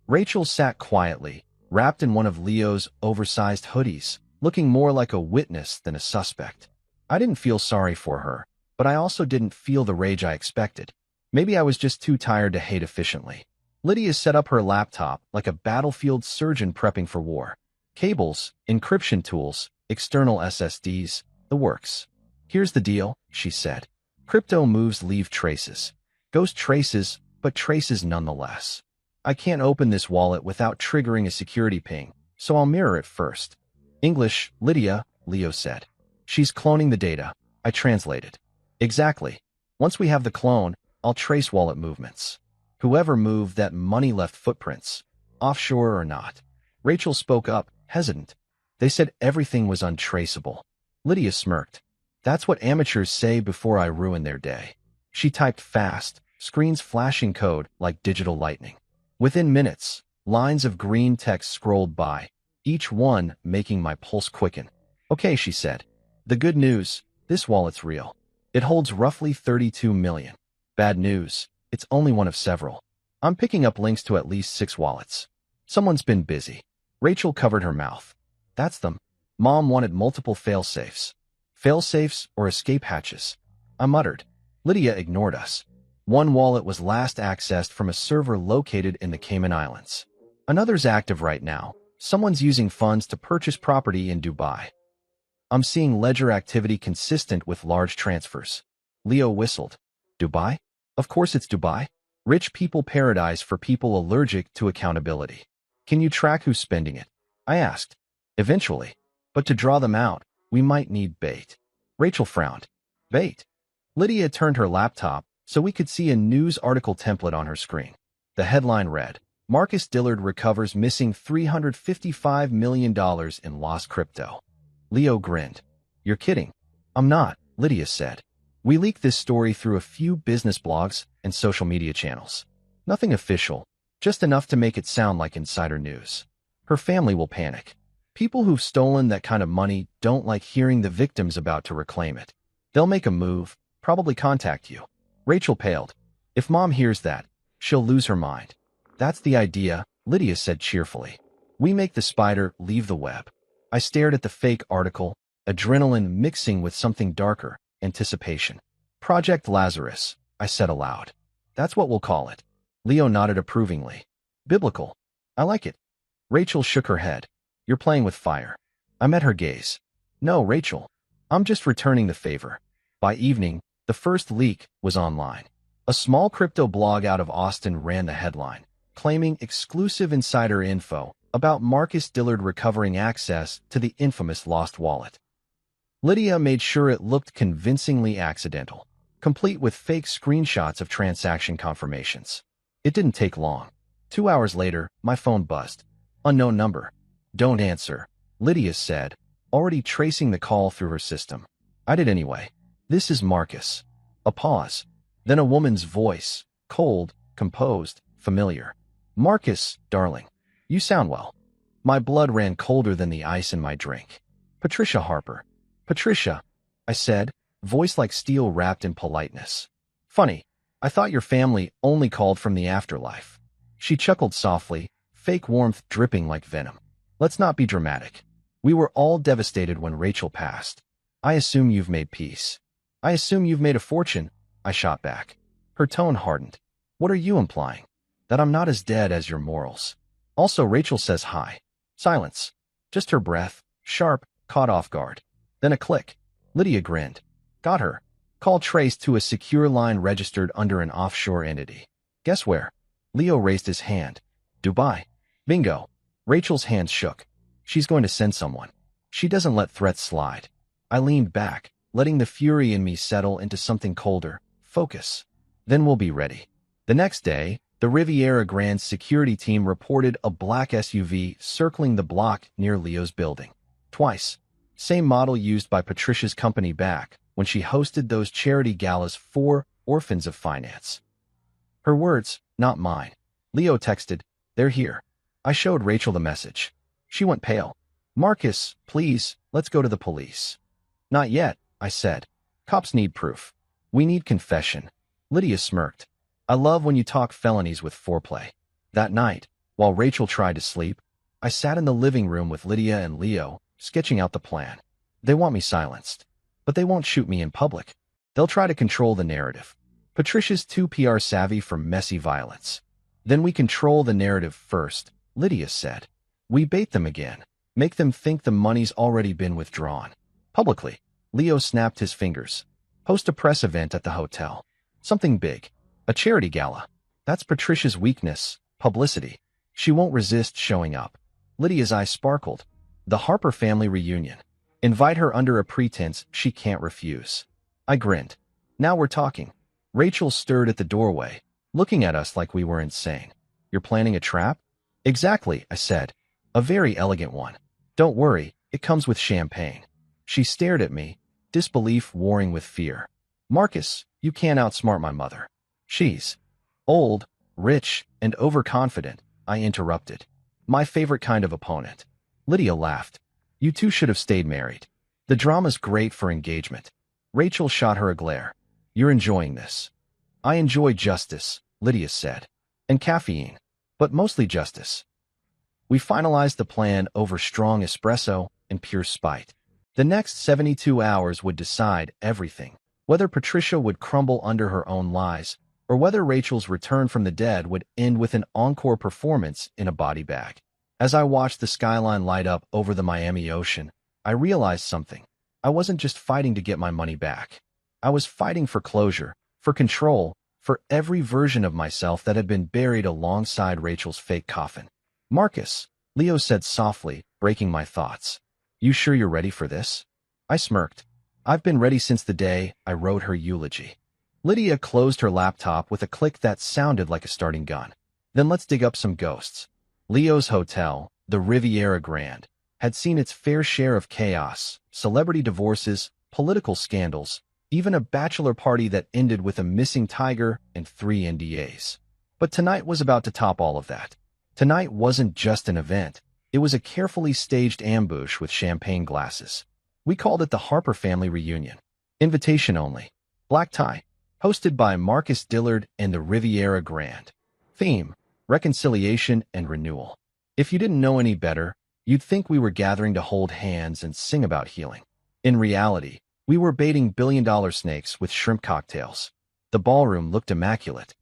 Rachel sat quietly, wrapped in one of Leo's oversized hoodies, looking more like a witness than a suspect. I didn't feel sorry for her, but I also didn't feel the rage I expected. Maybe I was just too tired to hate efficiently. Lydia set up her laptop like a battlefield surgeon prepping for war. Cables, encryption tools, external SSDs, the works. Here's the deal, she said. Crypto moves leave traces. Ghost traces, but traces nonetheless. I can't open this wallet without triggering a security ping, so I'll mirror it first. English, Lydia, Leo said. She's cloning the data. I translated. Exactly. Once we have the clone, I'll trace wallet movements. Whoever moved that money left footprints, offshore or not. Rachel spoke up, hesitant. They said everything was untraceable. Lydia smirked. That's what amateurs say before I ruin their day. She typed fast, screens flashing code like digital lightning. Within minutes, lines of green text scrolled by, each one making my pulse quicken. Okay, she said. The good news, this wallet's real. It holds roughly 32 million. Bad news, it's only one of several. I'm picking up links to at least 6 wallets. Someone's been busy. Rachel covered her mouth. That's them. Mom wanted multiple fail-safes. Fail-safes or escape hatches. I muttered. Lydia ignored us. One wallet was last accessed from a server located in the Cayman Islands. Another's active right now. Someone's using funds to purchase property in Dubai. I'm seeing ledger activity consistent with large transfers. Leo whistled. Dubai? Of course it's Dubai. Rich people paradise for people allergic to accountability. Can you track who's spending it? I asked. Eventually. But to draw them out, we might need bait. Rachel frowned. Bait? Lydia turned her laptop so we could see a news article template on her screen. The headline read, Marcus Dillard recovers missing $355 million in lost crypto. Leo grinned. You're kidding. I'm not, Lydia said. We leaked this story through a few business blogs and social media channels. Nothing official, just enough to make it sound like insider news. Her family will panic. People who've stolen that kind of money don't like hearing the victims about to reclaim it. They'll make a move, probably contact you. Rachel paled. If Mom hears that, she'll lose her mind. That's the idea, Lydia said cheerfully. We make the spider leave the web. I stared at the fake article, adrenaline mixing with something darker, anticipation. Project Lazarus, I said aloud. That's what we'll call it. Leo nodded approvingly. Biblical. I like it. Rachel shook her head. You're playing with fire. I met her gaze. No, Rachel. I'm just returning the favor. By evening, the first leak was online. A small crypto blog out of Austin ran the headline, claiming exclusive insider info about Marcus Dillard recovering access to the infamous lost wallet. Lydia made sure it looked convincingly accidental, complete with fake screenshots of transaction confirmations. It didn't take long. 2 hours later, my phone buzzed. Unknown number. Don't answer, Lydia said, already tracing the call through her system. I did anyway. This is Marcus. A pause. Then a woman's voice, cold, composed, familiar. Marcus, darling. You sound well. My blood ran colder than the ice in my drink. Patricia Harper. Patricia, I said, voice like steel wrapped in politeness. Funny, I thought your family only called from the afterlife. She chuckled softly, fake warmth dripping like venom. Let's not be dramatic. We were all devastated when Rachel passed. I assume you've made peace. I assume you've made a fortune, I shot back. Her tone hardened. What are you implying? That I'm not as dead as your morals. Also, Rachel says hi. Silence. Just her breath, sharp, caught off guard. Then a click. Lydia grinned. Got her. Call traced to a secure line registered under an offshore entity. Guess where? Leo raised his hand. Dubai. Bingo. Rachel's hands shook. She's going to send someone. She doesn't let threats slide. I leaned back, letting the fury in me settle into something colder. Focus. Then we'll be ready. The next day, the Riviera Grand security team reported a black SUV circling the block near Leo's building. Twice. Same model used by Patricia's company back when she hosted those charity galas for Orphans of Finance. Her words, not mine. Leo texted, "They're here." I showed Rachel the message. She went pale. "Marcus, please, let's go to the police." "Not yet," I said. "Cops need proof. We need confession." Lydia smirked. "I love when you talk felonies with foreplay." That night, while Rachel tried to sleep, I sat in the living room with Lydia and Leo, sketching out the plan. They want me silenced, but they won't shoot me in public. They'll try to control the narrative. Patricia's too PR savvy for messy violence. "Then we control the narrative first," Lydia said. "We bait them again. Make them think the money's already been withdrawn." Publicly, Leo snapped his fingers. "Host a press event at the hotel. Something big. A charity gala. That's Patricia's weakness, publicity. She won't resist showing up." Lydia's eyes sparkled. "The Harper family reunion. Invite her under a pretense she can't refuse." I grinned. "Now we're talking." Rachel stirred at the doorway, looking at us like we were insane. "You're planning a trap?" "Exactly," I said. "A very elegant one. Don't worry, it comes with champagne." She stared at me, disbelief warring with fear. "Marcus, you can't outsmart my mother. She's old, rich, and overconfident," I interrupted. "My favorite kind of opponent." Lydia laughed. "You two should have stayed married. The drama's great for engagement." Rachel shot her a glare. "You're enjoying this." "I enjoy justice," Lydia said. "And caffeine. But mostly justice." We finalized the plan over strong espresso and pure spite. The next 72 hours would decide everything. Whether Patricia would crumble under her own lies, or whether Rachel's return from the dead would end with an encore performance in a body bag. As I watched the skyline light up over the Miami Ocean, I realized something. I wasn't just fighting to get my money back. I was fighting for closure, for control, for every version of myself that had been buried alongside Rachel's fake coffin. "Marcus," Leo said softly, breaking my thoughts. "You sure you're ready for this?" I smirked. "I've been ready since the day I wrote her eulogy." Lydia closed her laptop with a click that sounded like a starting gun. "Then let's dig up some ghosts." Leo's hotel, the Riviera Grand, had seen its fair share of chaos, celebrity divorces, political scandals, even a bachelor party that ended with a missing tiger and 3 NDAs. But tonight was about to top all of that. Tonight wasn't just an event. It was a carefully staged ambush with champagne glasses. We called it the Harper family reunion. Invitation only. Black tie. Hosted by Marcus Dillard and the Riviera Grand. Theme: reconciliation and renewal. If you didn't know any better, you'd think we were gathering to hold hands and sing about healing. In reality, we were baiting billion-dollar snakes with shrimp cocktails. The ballroom looked immaculate.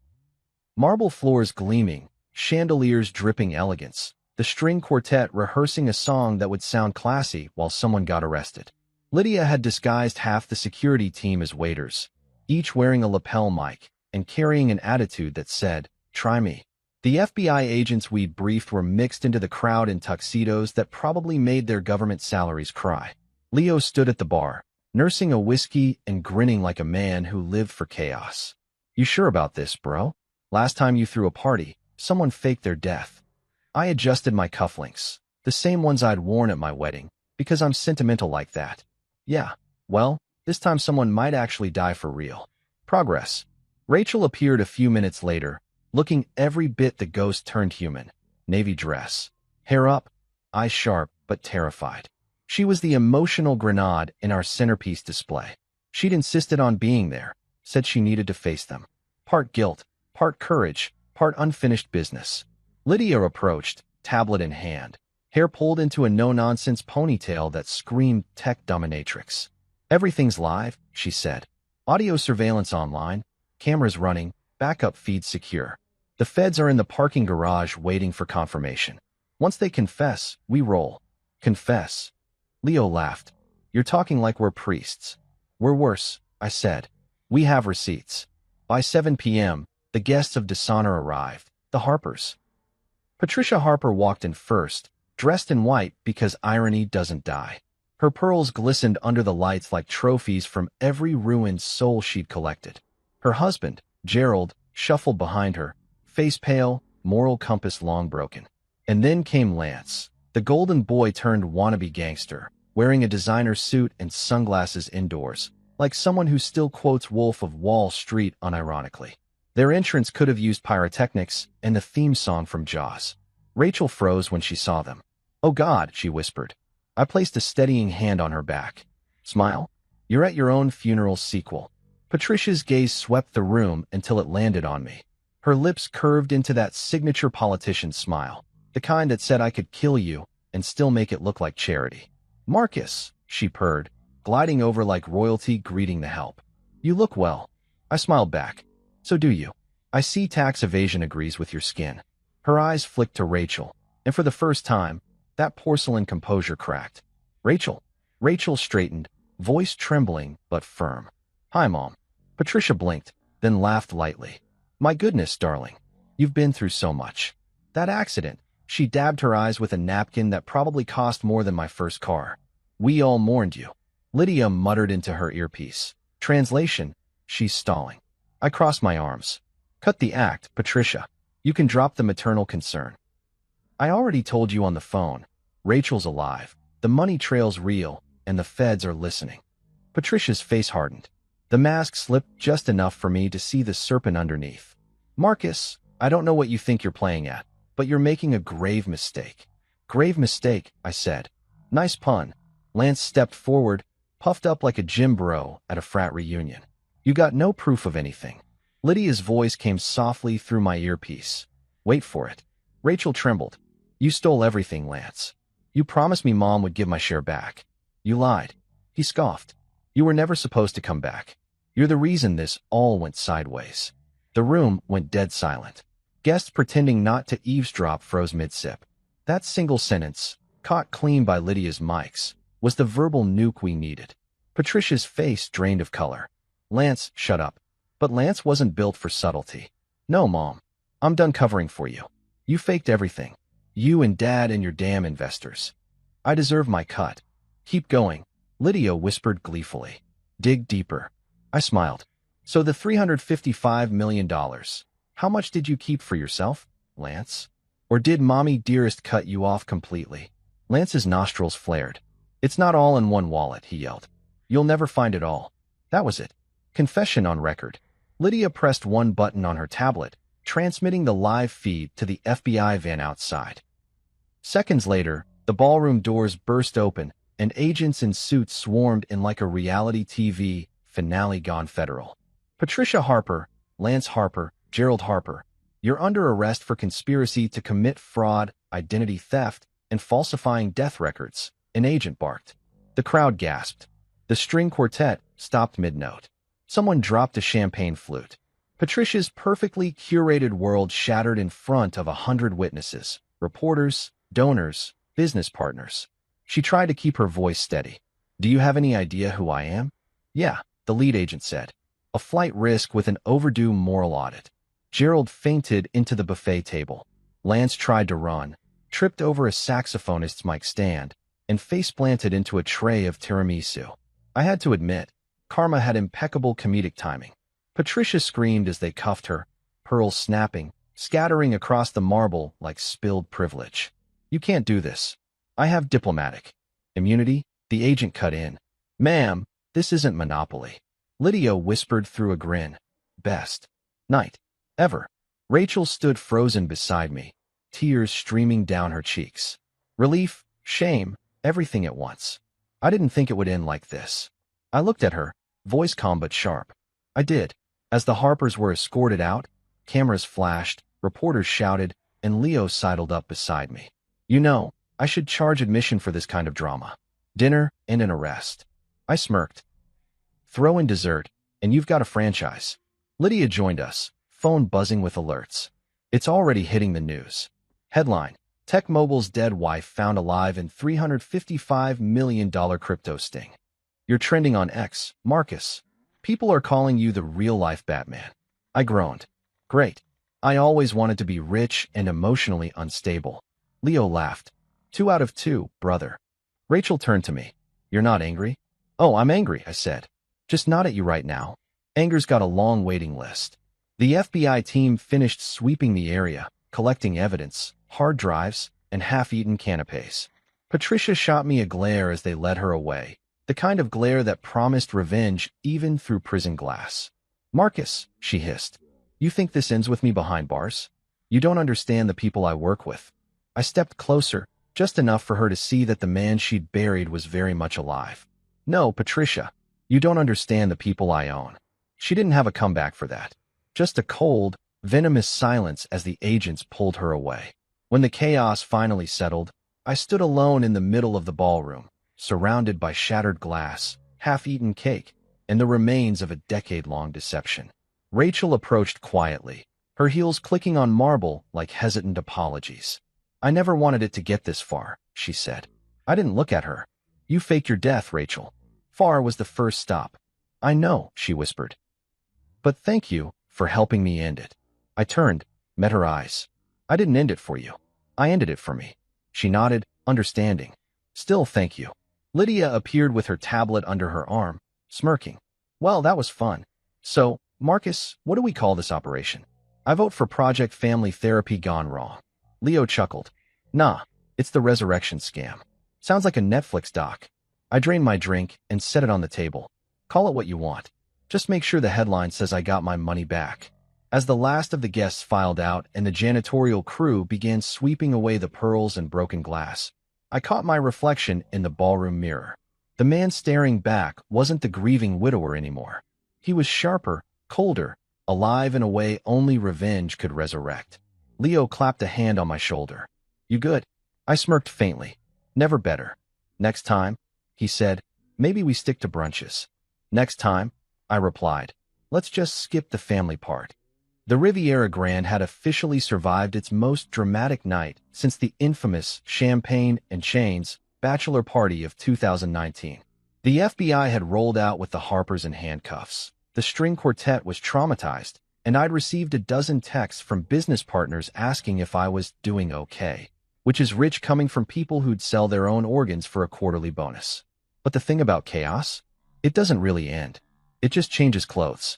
Marble floors gleaming, chandeliers dripping elegance, the string quartet rehearsing a song that would sound classy while someone got arrested. Lydia had disguised half the security team as waiters, each wearing a lapel mic and carrying an attitude that said, "Try me." The FBI agents we'd briefed were mixed into the crowd in tuxedos that probably made their government salaries cry. Leo stood at the bar, nursing a whiskey and grinning like a man who lived for chaos. "You sure about this, bro? Last time you threw a party, someone faked their death." I adjusted my cufflinks, the same ones I'd worn at my wedding, because I'm sentimental like that. "Yeah, well, this time someone might actually die for real." Progress. Rachel appeared a few minutes later, looking every bit the ghost turned human. Navy dress. Hair up, eyes sharp but terrified. She was the emotional grenade in our centerpiece display. She'd insisted on being there, said she needed to face them. Part guilt, part courage, part unfinished business. Lydia approached, tablet in hand, hair pulled into a no-nonsense ponytail that screamed tech dominatrix. "Everything's live," she said. "Audio surveillance online, cameras running, backup feeds secure. The feds are in the parking garage waiting for confirmation. Once they confess, we roll." "Confess?" Leo laughed. "You're talking like we're priests." "We're worse," I said. We have receipts. By 7 p.m., the guests of Dishonor arrived, the Harpers. Patricia Harper walked in first, dressed in white because irony doesn't die. Her pearls glistened under the lights like trophies from every ruined soul she'd collected. Her husband, Gerald, shuffled behind her, face pale, moral compass long broken. And then came Lance, the golden boy turned wannabe gangster, wearing a designer suit and sunglasses indoors, like someone who still quotes Wolf of Wall Street unironically. Their entrance could have used pyrotechnics and the theme song from Jaws. Rachel froze when she saw them. "Oh God," she whispered. I placed a steadying hand on her back. "Smile? You're at your own funeral sequel." Patricia's gaze swept the room until it landed on me. Her lips curved into that signature politician smile, the kind that said I could kill you and still make it look like charity. "Marcus," she purred, gliding over like royalty greeting the help. "You look well." I smiled back. "So do you. I see tax evasion agrees with your skin." Her eyes flicked to Rachel, and for the first time, that porcelain composure cracked. "Rachel." Rachel straightened, voice trembling but firm. "Hi, Mom." Patricia blinked, then laughed lightly. "My goodness, darling. You've been through so much." "That accident." She dabbed her eyes with a napkin that probably cost more than my first car. "We all mourned you." Lydia muttered into her earpiece. Translation: "She's stalling." I crossed my arms. "Cut the act, Patricia. You can drop the maternal concern." "I already told you on the phone. Rachel's alive. The money trail's real, and the feds are listening." Patricia's face hardened. The mask slipped just enough for me to see the serpent underneath. "Marcus, I don't know what you think you're playing at, but you're making a grave mistake." "Grave mistake," I said. "Nice pun." Lance stepped forward, puffed up like a gym bro at a frat reunion. "You got no proof of anything." Lydia's voice came softly through my earpiece. "Wait for it." Rachel trembled. "You stole everything, Lance. You promised me Mom would give my share back. You lied." He scoffed. "You were never supposed to come back. You're the reason this all went sideways." The room went dead silent. Guests pretending not to eavesdrop froze mid-sip. That single sentence, caught clean by Lydia's mics, was the verbal nuke we needed. Patricia's face drained of color. "Lance, shut up." But Lance wasn't built for subtlety. "No, Mom. I'm done covering for you. You faked everything. You and Dad and your damn investors. I deserve my cut." "Keep going," Lydia whispered gleefully. "Dig deeper." I smiled. "So the $355 million. How much did you keep for yourself, Lance? Or did Mommy Dearest cut you off completely?" Lance's nostrils flared. "It's not all in one wallet," he yelled. "You'll never find it all." That was it. Confession on record. Lydia pressed one button on her tablet, transmitting the live feed to the FBI van outside. Seconds later, the ballroom doors burst open, and agents in suits swarmed in like a reality TV finale gone federal. "Patricia Harper, Lance Harper, Gerald Harper, you're under arrest for conspiracy to commit fraud, identity theft, and falsifying death records," an agent barked. The crowd gasped. The string quartet stopped mid-note. Someone dropped a champagne flute. Patricia's perfectly curated world shattered in front of 100 witnesses, reporters, donors, business partners. She tried to keep her voice steady. "Do you have any idea who I am?" "Yeah," the lead agent said. "A flight risk with an overdue moral audit." Gerald fainted into the buffet table. Lance tried to run, tripped over a saxophonist's mic stand, and face-planted into a tray of tiramisu. I had to admit, Karma had impeccable comedic timing. Patricia screamed as they cuffed her, pearls snapping, scattering across the marble like spilled privilege. "You can't do this." "I have diplomatic immunity," the agent cut in. "Ma'am, this isn't Monopoly." Lydia whispered through a grin. "Best night ever." Rachel stood frozen beside me, tears streaming down her cheeks. Relief, shame, everything at once. I didn't think it would end like this. I looked at her, voice calm but sharp. I did. As the Harpers were escorted out, cameras flashed, reporters shouted, and Leo sidled up beside me. "You know, I should charge admission for this kind of drama. Dinner and an arrest." I smirked. "Throw in dessert, and you've got a franchise." Lydia joined us, phone buzzing with alerts. "It's already hitting the news." Headline: Tech Mobile's dead wife found alive in $355 million crypto sting. "You're trending on X, Marcus." People are calling you the real-life Batman. I groaned. Great. I always wanted to be rich and emotionally unstable. Leo laughed. 2 out of 2, brother. Rachel turned to me. You're not angry? Oh, I'm angry, I said. Just not at you right now. Anger's got a long waiting list. The FBI team finished sweeping the area, collecting evidence, hard drives, and half-eaten canapes. Patricia shot me a glare as they led her away, the kind of glare that promised revenge even through prison glass. Marcus, she hissed. You think this ends with me behind bars? You don't understand the people I work with. I stepped closer, just enough for her to see that the man she'd buried was very much alive. No, Patricia, you don't understand the people I own. She didn't have a comeback for that. Just a cold, venomous silence as the agents pulled her away. When the chaos finally settled, I stood alone in the middle of the ballroom, surrounded by shattered glass, half-eaten cake, and the remains of a decade-long deception. Rachel approached quietly, her heels clicking on marble like hesitant apologies. I never wanted it to get this far, she said. I didn't look at her. You faked your death, Rachel. Far was the first stop. I know, she whispered. But thank you for helping me end it. I turned, met her eyes. I didn't end it for you. I ended it for me. She nodded, understanding. Still, thank you. Lydia appeared with her tablet under her arm, smirking. Well, that was fun. So, Marcus, what do we call this operation? I vote for Project Family Therapy Gone Wrong. Leo chuckled. Nah, it's the resurrection scam. Sounds like a Netflix doc. I drained my drink and set it on the table. Call it what you want. Just make sure the headline says I got my money back. As the last of the guests filed out and the janitorial crew began sweeping away the pearls and broken glass, I caught my reflection in the ballroom mirror. The man staring back wasn't the grieving widower anymore. He was sharper, colder, alive in a way only revenge could resurrect. Leo clapped a hand on my shoulder. You good? I smirked faintly. Never better. Next time, he said, maybe we stick to brunches. Next time, I replied, let's just skip the family part. The Riviera Grand had officially survived its most dramatic night since the infamous Champagne and Chains bachelor party of 2019. The FBI had rolled out with the Harpers in handcuffs. The string quartet was traumatized, and I'd received a dozen texts from business partners asking if I was doing okay, which is rich coming from people who'd sell their own organs for a quarterly bonus. But the thing about chaos? It doesn't really end. It just changes clothes.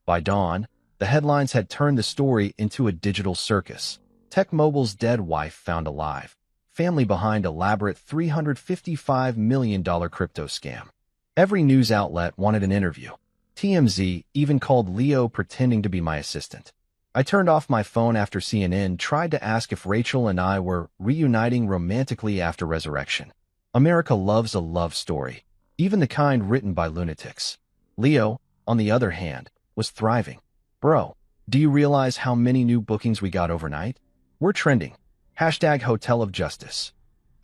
By dawn, the headlines had turned the story into a digital circus. Tech Mobile's dead wife found alive. Family behind elaborate $355 million crypto scam. Every news outlet wanted an interview. TMZ even called Leo pretending to be my assistant. I turned off my phone after CNN tried to ask if Rachel and I were reuniting romantically after resurrection. America loves a love story, even the kind written by lunatics. Leo, on the other hand, was thriving. Bro, do you realize how many new bookings we got overnight? We're trending. #Hotel of Justice.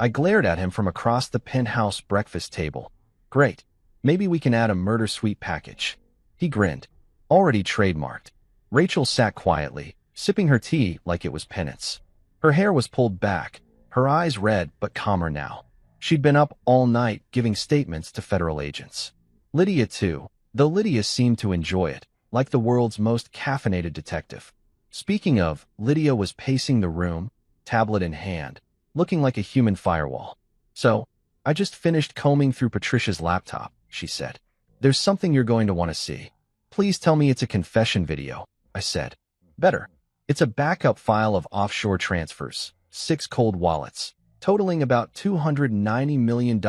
I glared at him from across the penthouse breakfast table. Great. Maybe we can add a murder suite package. He grinned. Already trademarked. Rachel sat quietly, sipping her tea like it was penance. Her hair was pulled back, her eyes red but calmer now. She'd been up all night giving statements to federal agents. Lydia too, though Lydia seemed to enjoy it, like the world's most caffeinated detective. Speaking of, Lydia was pacing the room, tablet in hand, looking like a human firewall. So, I just finished combing through Patricia's laptop, she said. There's something you're going to want to see. Please tell me it's a confession video, I said. Better. It's a backup file of offshore transfers, 6 cold wallets, totaling about $290 million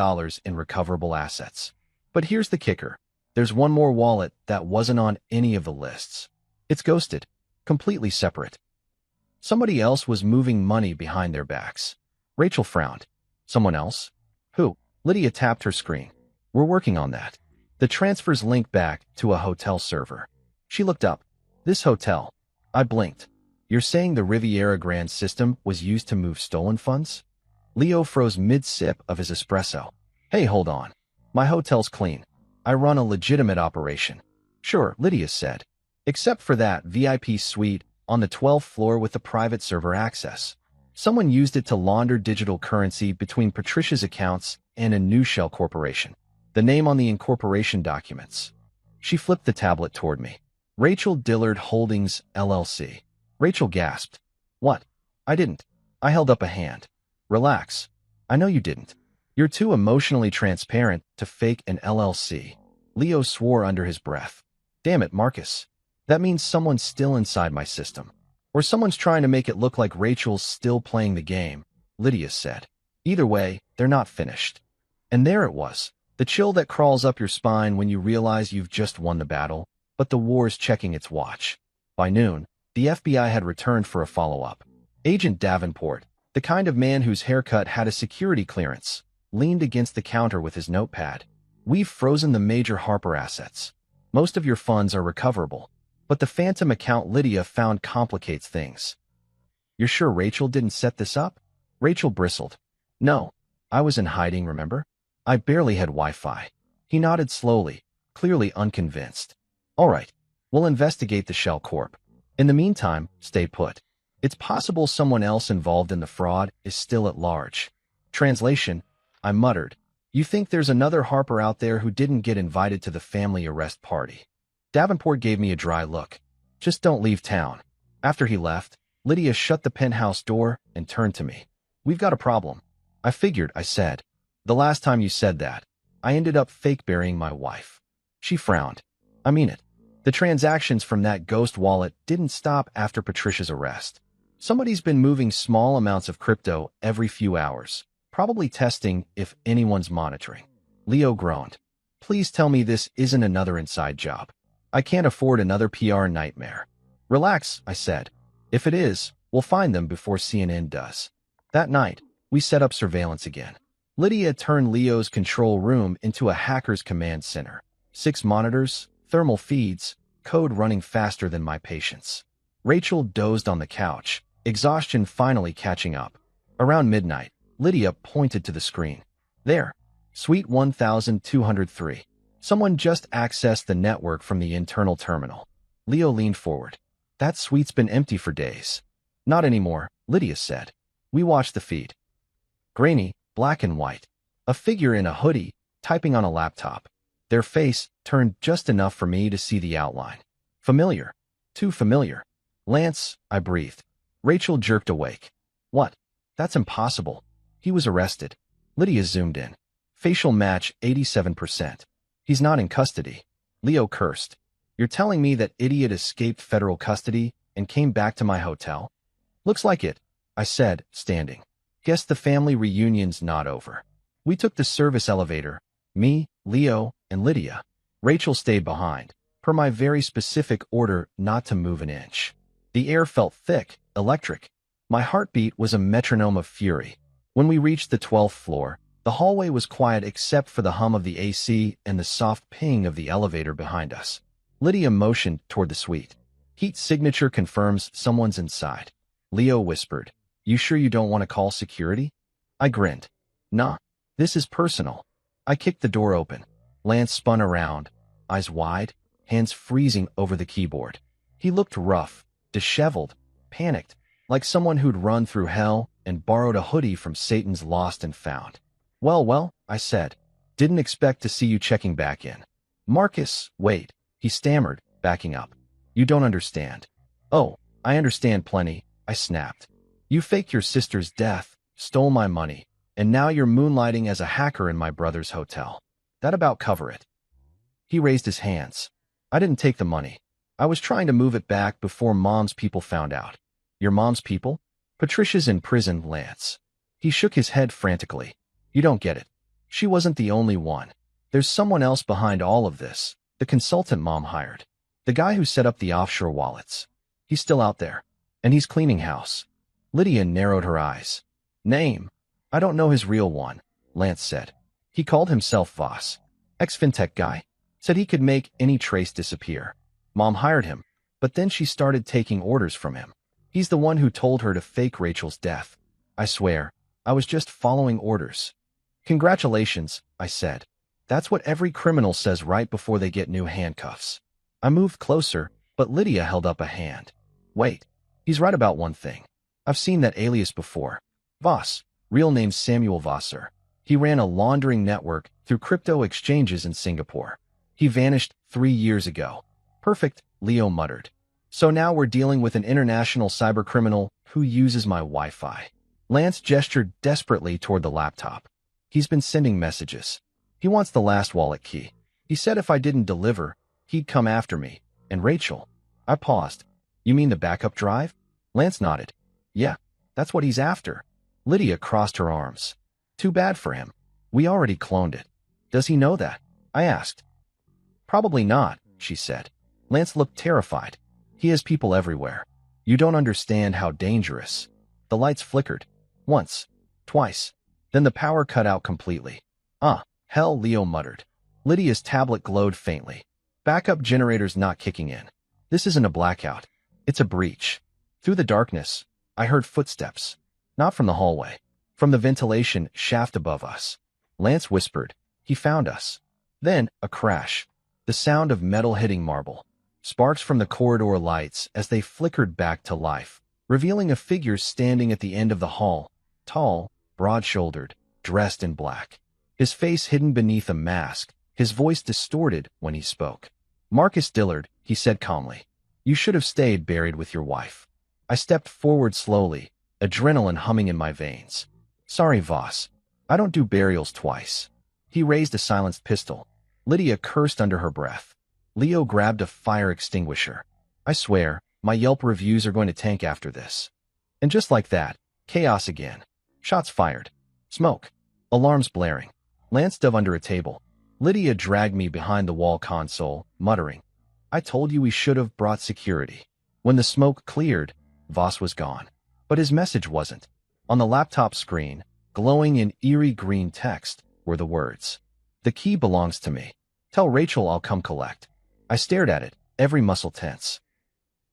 in recoverable assets. But here's the kicker. There's one more wallet that wasn't on any of the lists. It's ghosted, completely separate. Somebody else was moving money behind their backs. Rachel frowned. Someone else? Who? Lydia tapped her screen. We're working on that. The transfers link back to a hotel server. She looked up. This hotel. I blinked. You're saying the Riviera Grand system was used to move stolen funds? Leo froze mid-sip of his espresso. Hey, hold on. My hotel's clean. I run a legitimate operation. Sure, Lydia said. Except for that VIP suite on the 12th floor with the private server access. Someone used it to launder digital currency between Patricia's accounts and a new shell corporation. The name on the incorporation documents. She flipped the tablet toward me. Rachel Dillard Holdings, LLC. Rachel gasped. What? I didn't. I held up a hand. Relax. I know you didn't. You're too emotionally transparent to fake an LLC. Leo swore under his breath. Damn it, Marcus. That means someone's still inside my system. Or someone's trying to make it look like Rachel's still playing the game, Lydia said. Either way, they're not finished. And there it was, the chill that crawls up your spine when you realize you've just won the battle, but the war's checking its watch. By noon, the FBI had returned for a follow-up. Agent Davenport, the kind of man whose haircut had a security clearance, leaned against the counter with his notepad. We've frozen the major Harper assets. Most of your funds are recoverable, but the phantom account Lydia found complicates things. You're sure Rachel didn't set this up? Rachel bristled. No, I was in hiding, remember? I barely had Wi-Fi. He nodded slowly, clearly unconvinced. All right, we'll investigate the Shell Corp. In the meantime, stay put. It's possible someone else involved in the fraud is still at large. Translation, I muttered. You think there's another Harper out there who didn't get invited to the family arrest party? Davenport gave me a dry look. Just don't leave town. After he left, Lydia shut the penthouse door and turned to me. We've got a problem. I figured, I said. The last time you said that, I ended up fake burying my wife. She frowned. I mean it. The transactions from that ghost wallet didn't stop after Patricia's arrest. Somebody's been moving small amounts of crypto every few hours, probably testing if anyone's monitoring. Leo groaned. Please tell me this isn't another inside job. I can't afford another PR nightmare. Relax, I said. If it is, we'll find them before CNN does. That night, we set up surveillance again. Lydia turned Leo's control room into a hacker's command center. 6 monitors, thermal feeds, code running faster than my patience. Rachel dozed on the couch, exhaustion finally catching up. Around midnight, Lydia pointed to the screen. There, Suite 1203. Someone just accessed the network from the internal terminal. Leo leaned forward. That suite's been empty for days. Not anymore, Lydia said. We watched the feed. Grainy, black and white. A figure in a hoodie, typing on a laptop. Their face turned just enough for me to see the outline. Familiar. Too familiar. Lance, I breathed. Rachel jerked awake. What? That's impossible. He was arrested. Lydia zoomed in. Facial match 87%. He's not in custody. Leo cursed. You're telling me that idiot escaped federal custody and came back to my hotel? Looks like it, I said, standing. Guess the family reunion's not over. We took the service elevator. Me, Leo, and Lydia. Rachel stayed behind, per my very specific order not to move an inch. The air felt thick, electric. My heartbeat was a metronome of fury. When we reached the 12th floor, the hallway was quiet except for the hum of the AC and the soft ping of the elevator behind us. Lydia motioned toward the suite. Heat signature confirms someone's inside. Leo whispered, You sure you don't want to call security? I grinned. Nah, this is personal. I kicked the door open. Lance spun around, eyes wide, hands freezing over the keyboard. He looked rough, disheveled, panicked, like someone who'd run through hell and borrowed a hoodie from Satan's Lost and Found. Well, I said. Didn't expect to see you checking back in. Marcus, wait, he stammered, backing up. You don't understand. Oh, I understand plenty, I snapped. You faked your sister's death, stole my money, and now you're moonlighting as a hacker in my brother's hotel. That about cover it. He raised his hands. I didn't take the money. I was trying to move it back before Mom's people found out. Your mom's people? Patricia's in prison, Lance. He shook his head frantically. You don't get it. She wasn't the only one. There's someone else behind all of this, the consultant Mom hired. The guy who set up the offshore wallets. He's still out there. And he's cleaning house. Lydia narrowed her eyes. Name? I don't know his real one, Lance said. He called himself Voss. Ex-fintech guy. Said he could make any trace disappear. Mom hired him, but then she started taking orders from him. He's the one who told her to fake Rachel's death. I swear, I was just following orders. Congratulations, I said. That's what every criminal says right before they get new handcuffs. I moved closer, but Lydia held up a hand. Wait, he's right about one thing. I've seen that alias before. Voss, real name Samuel Vosser. He ran a laundering network through crypto exchanges in Singapore. He vanished 3 years ago. Perfect, Leo muttered. So now we're dealing with an international cybercriminal who uses my Wi-Fi. Lance gestured desperately toward the laptop. He's been sending messages. He wants the last wallet key. He said if I didn't deliver, he'd come after me. And Rachel. I paused. You mean the backup drive? Lance nodded. Yeah, that's what he's after. Lydia crossed her arms. Too bad for him. We already cloned it. Does he know that? I asked. Probably not, she said. Lance looked terrified. He has people everywhere. You don't understand how dangerous. The lights flickered. Once. Twice. Then the power cut out completely. Hell, Leo muttered. Lydia's tablet glowed faintly. Backup generator's not kicking in. This isn't a blackout. It's a breach. Through the darkness, I heard footsteps. Not from the hallway. From the ventilation shaft above us. Lance whispered. He found us. Then, a crash. The sound of metal hitting marble. Sparks from the corridor lights as they flickered back to life, revealing a figure standing at the end of the hall. Tall, broad-shouldered, dressed in black. His face hidden beneath a mask, his voice distorted when he spoke. Marcus Dillard, he said calmly. You should have stayed buried with your wife. I stepped forward slowly, adrenaline humming in my veins. Sorry, Voss. I don't do burials twice. He raised a silenced pistol. Lydia cursed under her breath. Leo grabbed a fire extinguisher. I swear, my Yelp reviews are going to tank after this. And just like that, chaos again. Shots fired. Smoke. Alarms blaring. Lance dove under a table. Lydia dragged me behind the wall console, muttering, I told you we should have brought security. When the smoke cleared, Voss was gone. But his message wasn't. On the laptop screen, glowing in eerie green text, were the words. The key belongs to me. Tell Rachel I'll come collect. I stared at it, every muscle tense.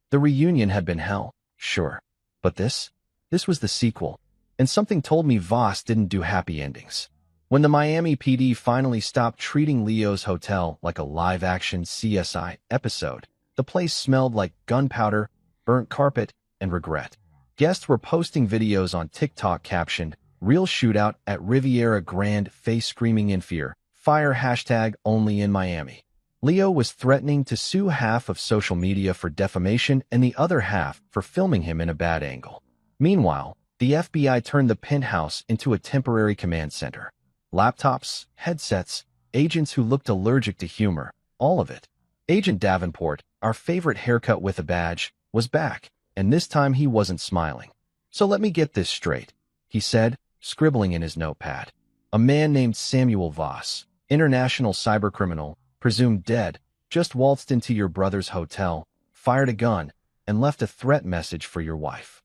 The reunion had been hell, sure. But this? This was the sequel. And something told me Voss didn't do happy endings. When the Miami PD finally stopped treating Leo's hotel like a live-action CSI episode, the place smelled like gunpowder, burnt carpet, and regret. Guests were posting videos on TikTok captioned, Real shootout at Riviera Grande, face screaming in fear, fire hashtag only in Miami. Leo was threatening to sue half of social media for defamation and the other half for filming him in a bad angle. Meanwhile, the FBI turned the penthouse into a temporary command center. Laptops, headsets, agents who looked allergic to humor, all of it. Agent Davenport, our favorite haircut with a badge, was back, and this time he wasn't smiling. So let me get this straight, he said, scribbling in his notepad. A man named Samuel Voss, international cybercriminal, presumed dead, just waltzed into your brother's hotel, fired a gun, and left a threat message for your wife.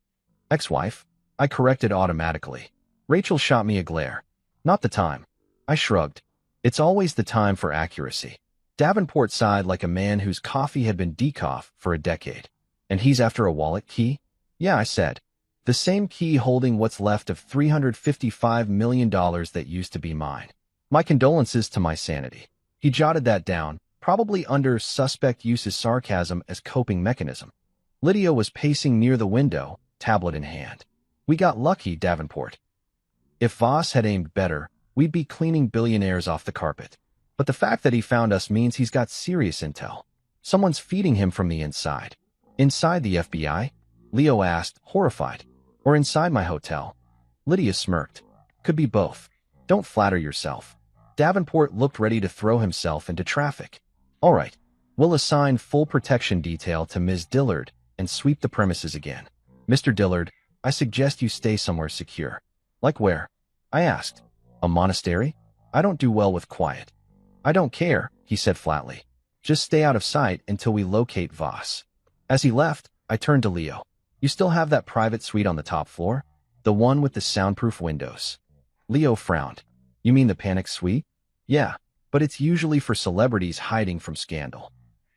Ex-wife? I corrected automatically. Rachel shot me a glare. Not the time. I shrugged. It's always the time for accuracy. Davenport sighed like a man whose coffee had been decaf for a decade. And he's after a wallet key? Yeah, I said. The same key holding what's left of $355 million that used to be mine. My condolences to my sanity. He jotted that down, probably under suspect uses sarcasm as coping mechanism. Lydia was pacing near the window, tablet in hand. We got lucky, Davenport. If Voss had aimed better, we'd be cleaning billionaires off the carpet. But the fact that he found us means he's got serious intel. Someone's feeding him from the inside. Inside the FBI? Leo asked, horrified. Or inside my hotel? Lydia smirked. Could be both. Don't flatter yourself. Davenport looked ready to throw himself into traffic. All right, we'll assign full protection detail to Ms. Dillard and sweep the premises again. Mr. Dillard, I suggest you stay somewhere secure. Like where? I asked. A monastery? I don't do well with quiet. I don't care, he said flatly. Just stay out of sight until we locate Voss. As he left, I turned to Leo. You still have that private suite on the top floor? The one with the soundproof windows. Leo frowned. You mean the Panic Suite? Yeah, but it's usually for celebrities hiding from scandal.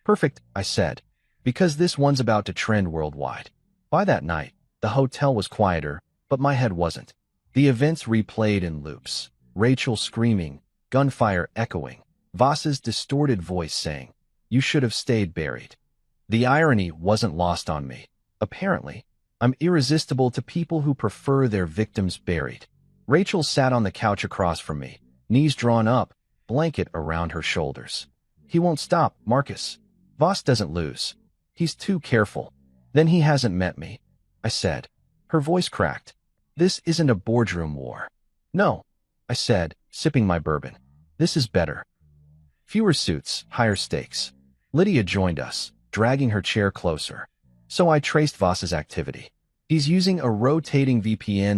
Perfect, I said, because this one's about to trend worldwide. By that night, the hotel was quieter, but my head wasn't. The events replayed in loops. Rachel screaming, gunfire echoing, Voss's distorted voice saying, You should have stayed buried. The irony wasn't lost on me. Apparently, I'm irresistible to people who prefer their victims buried. Rachel sat on the couch across from me, knees drawn up, blanket around her shoulders. He won't stop, Marcus. Voss doesn't lose. He's too careful. Then he hasn't met me, I said. Her voice cracked. This isn't a boardroom war. No, I said, sipping my bourbon. This is better. Fewer suits, higher stakes. Lydia joined us, dragging her chair closer. So I traced Voss's activity. He's using a rotating VPN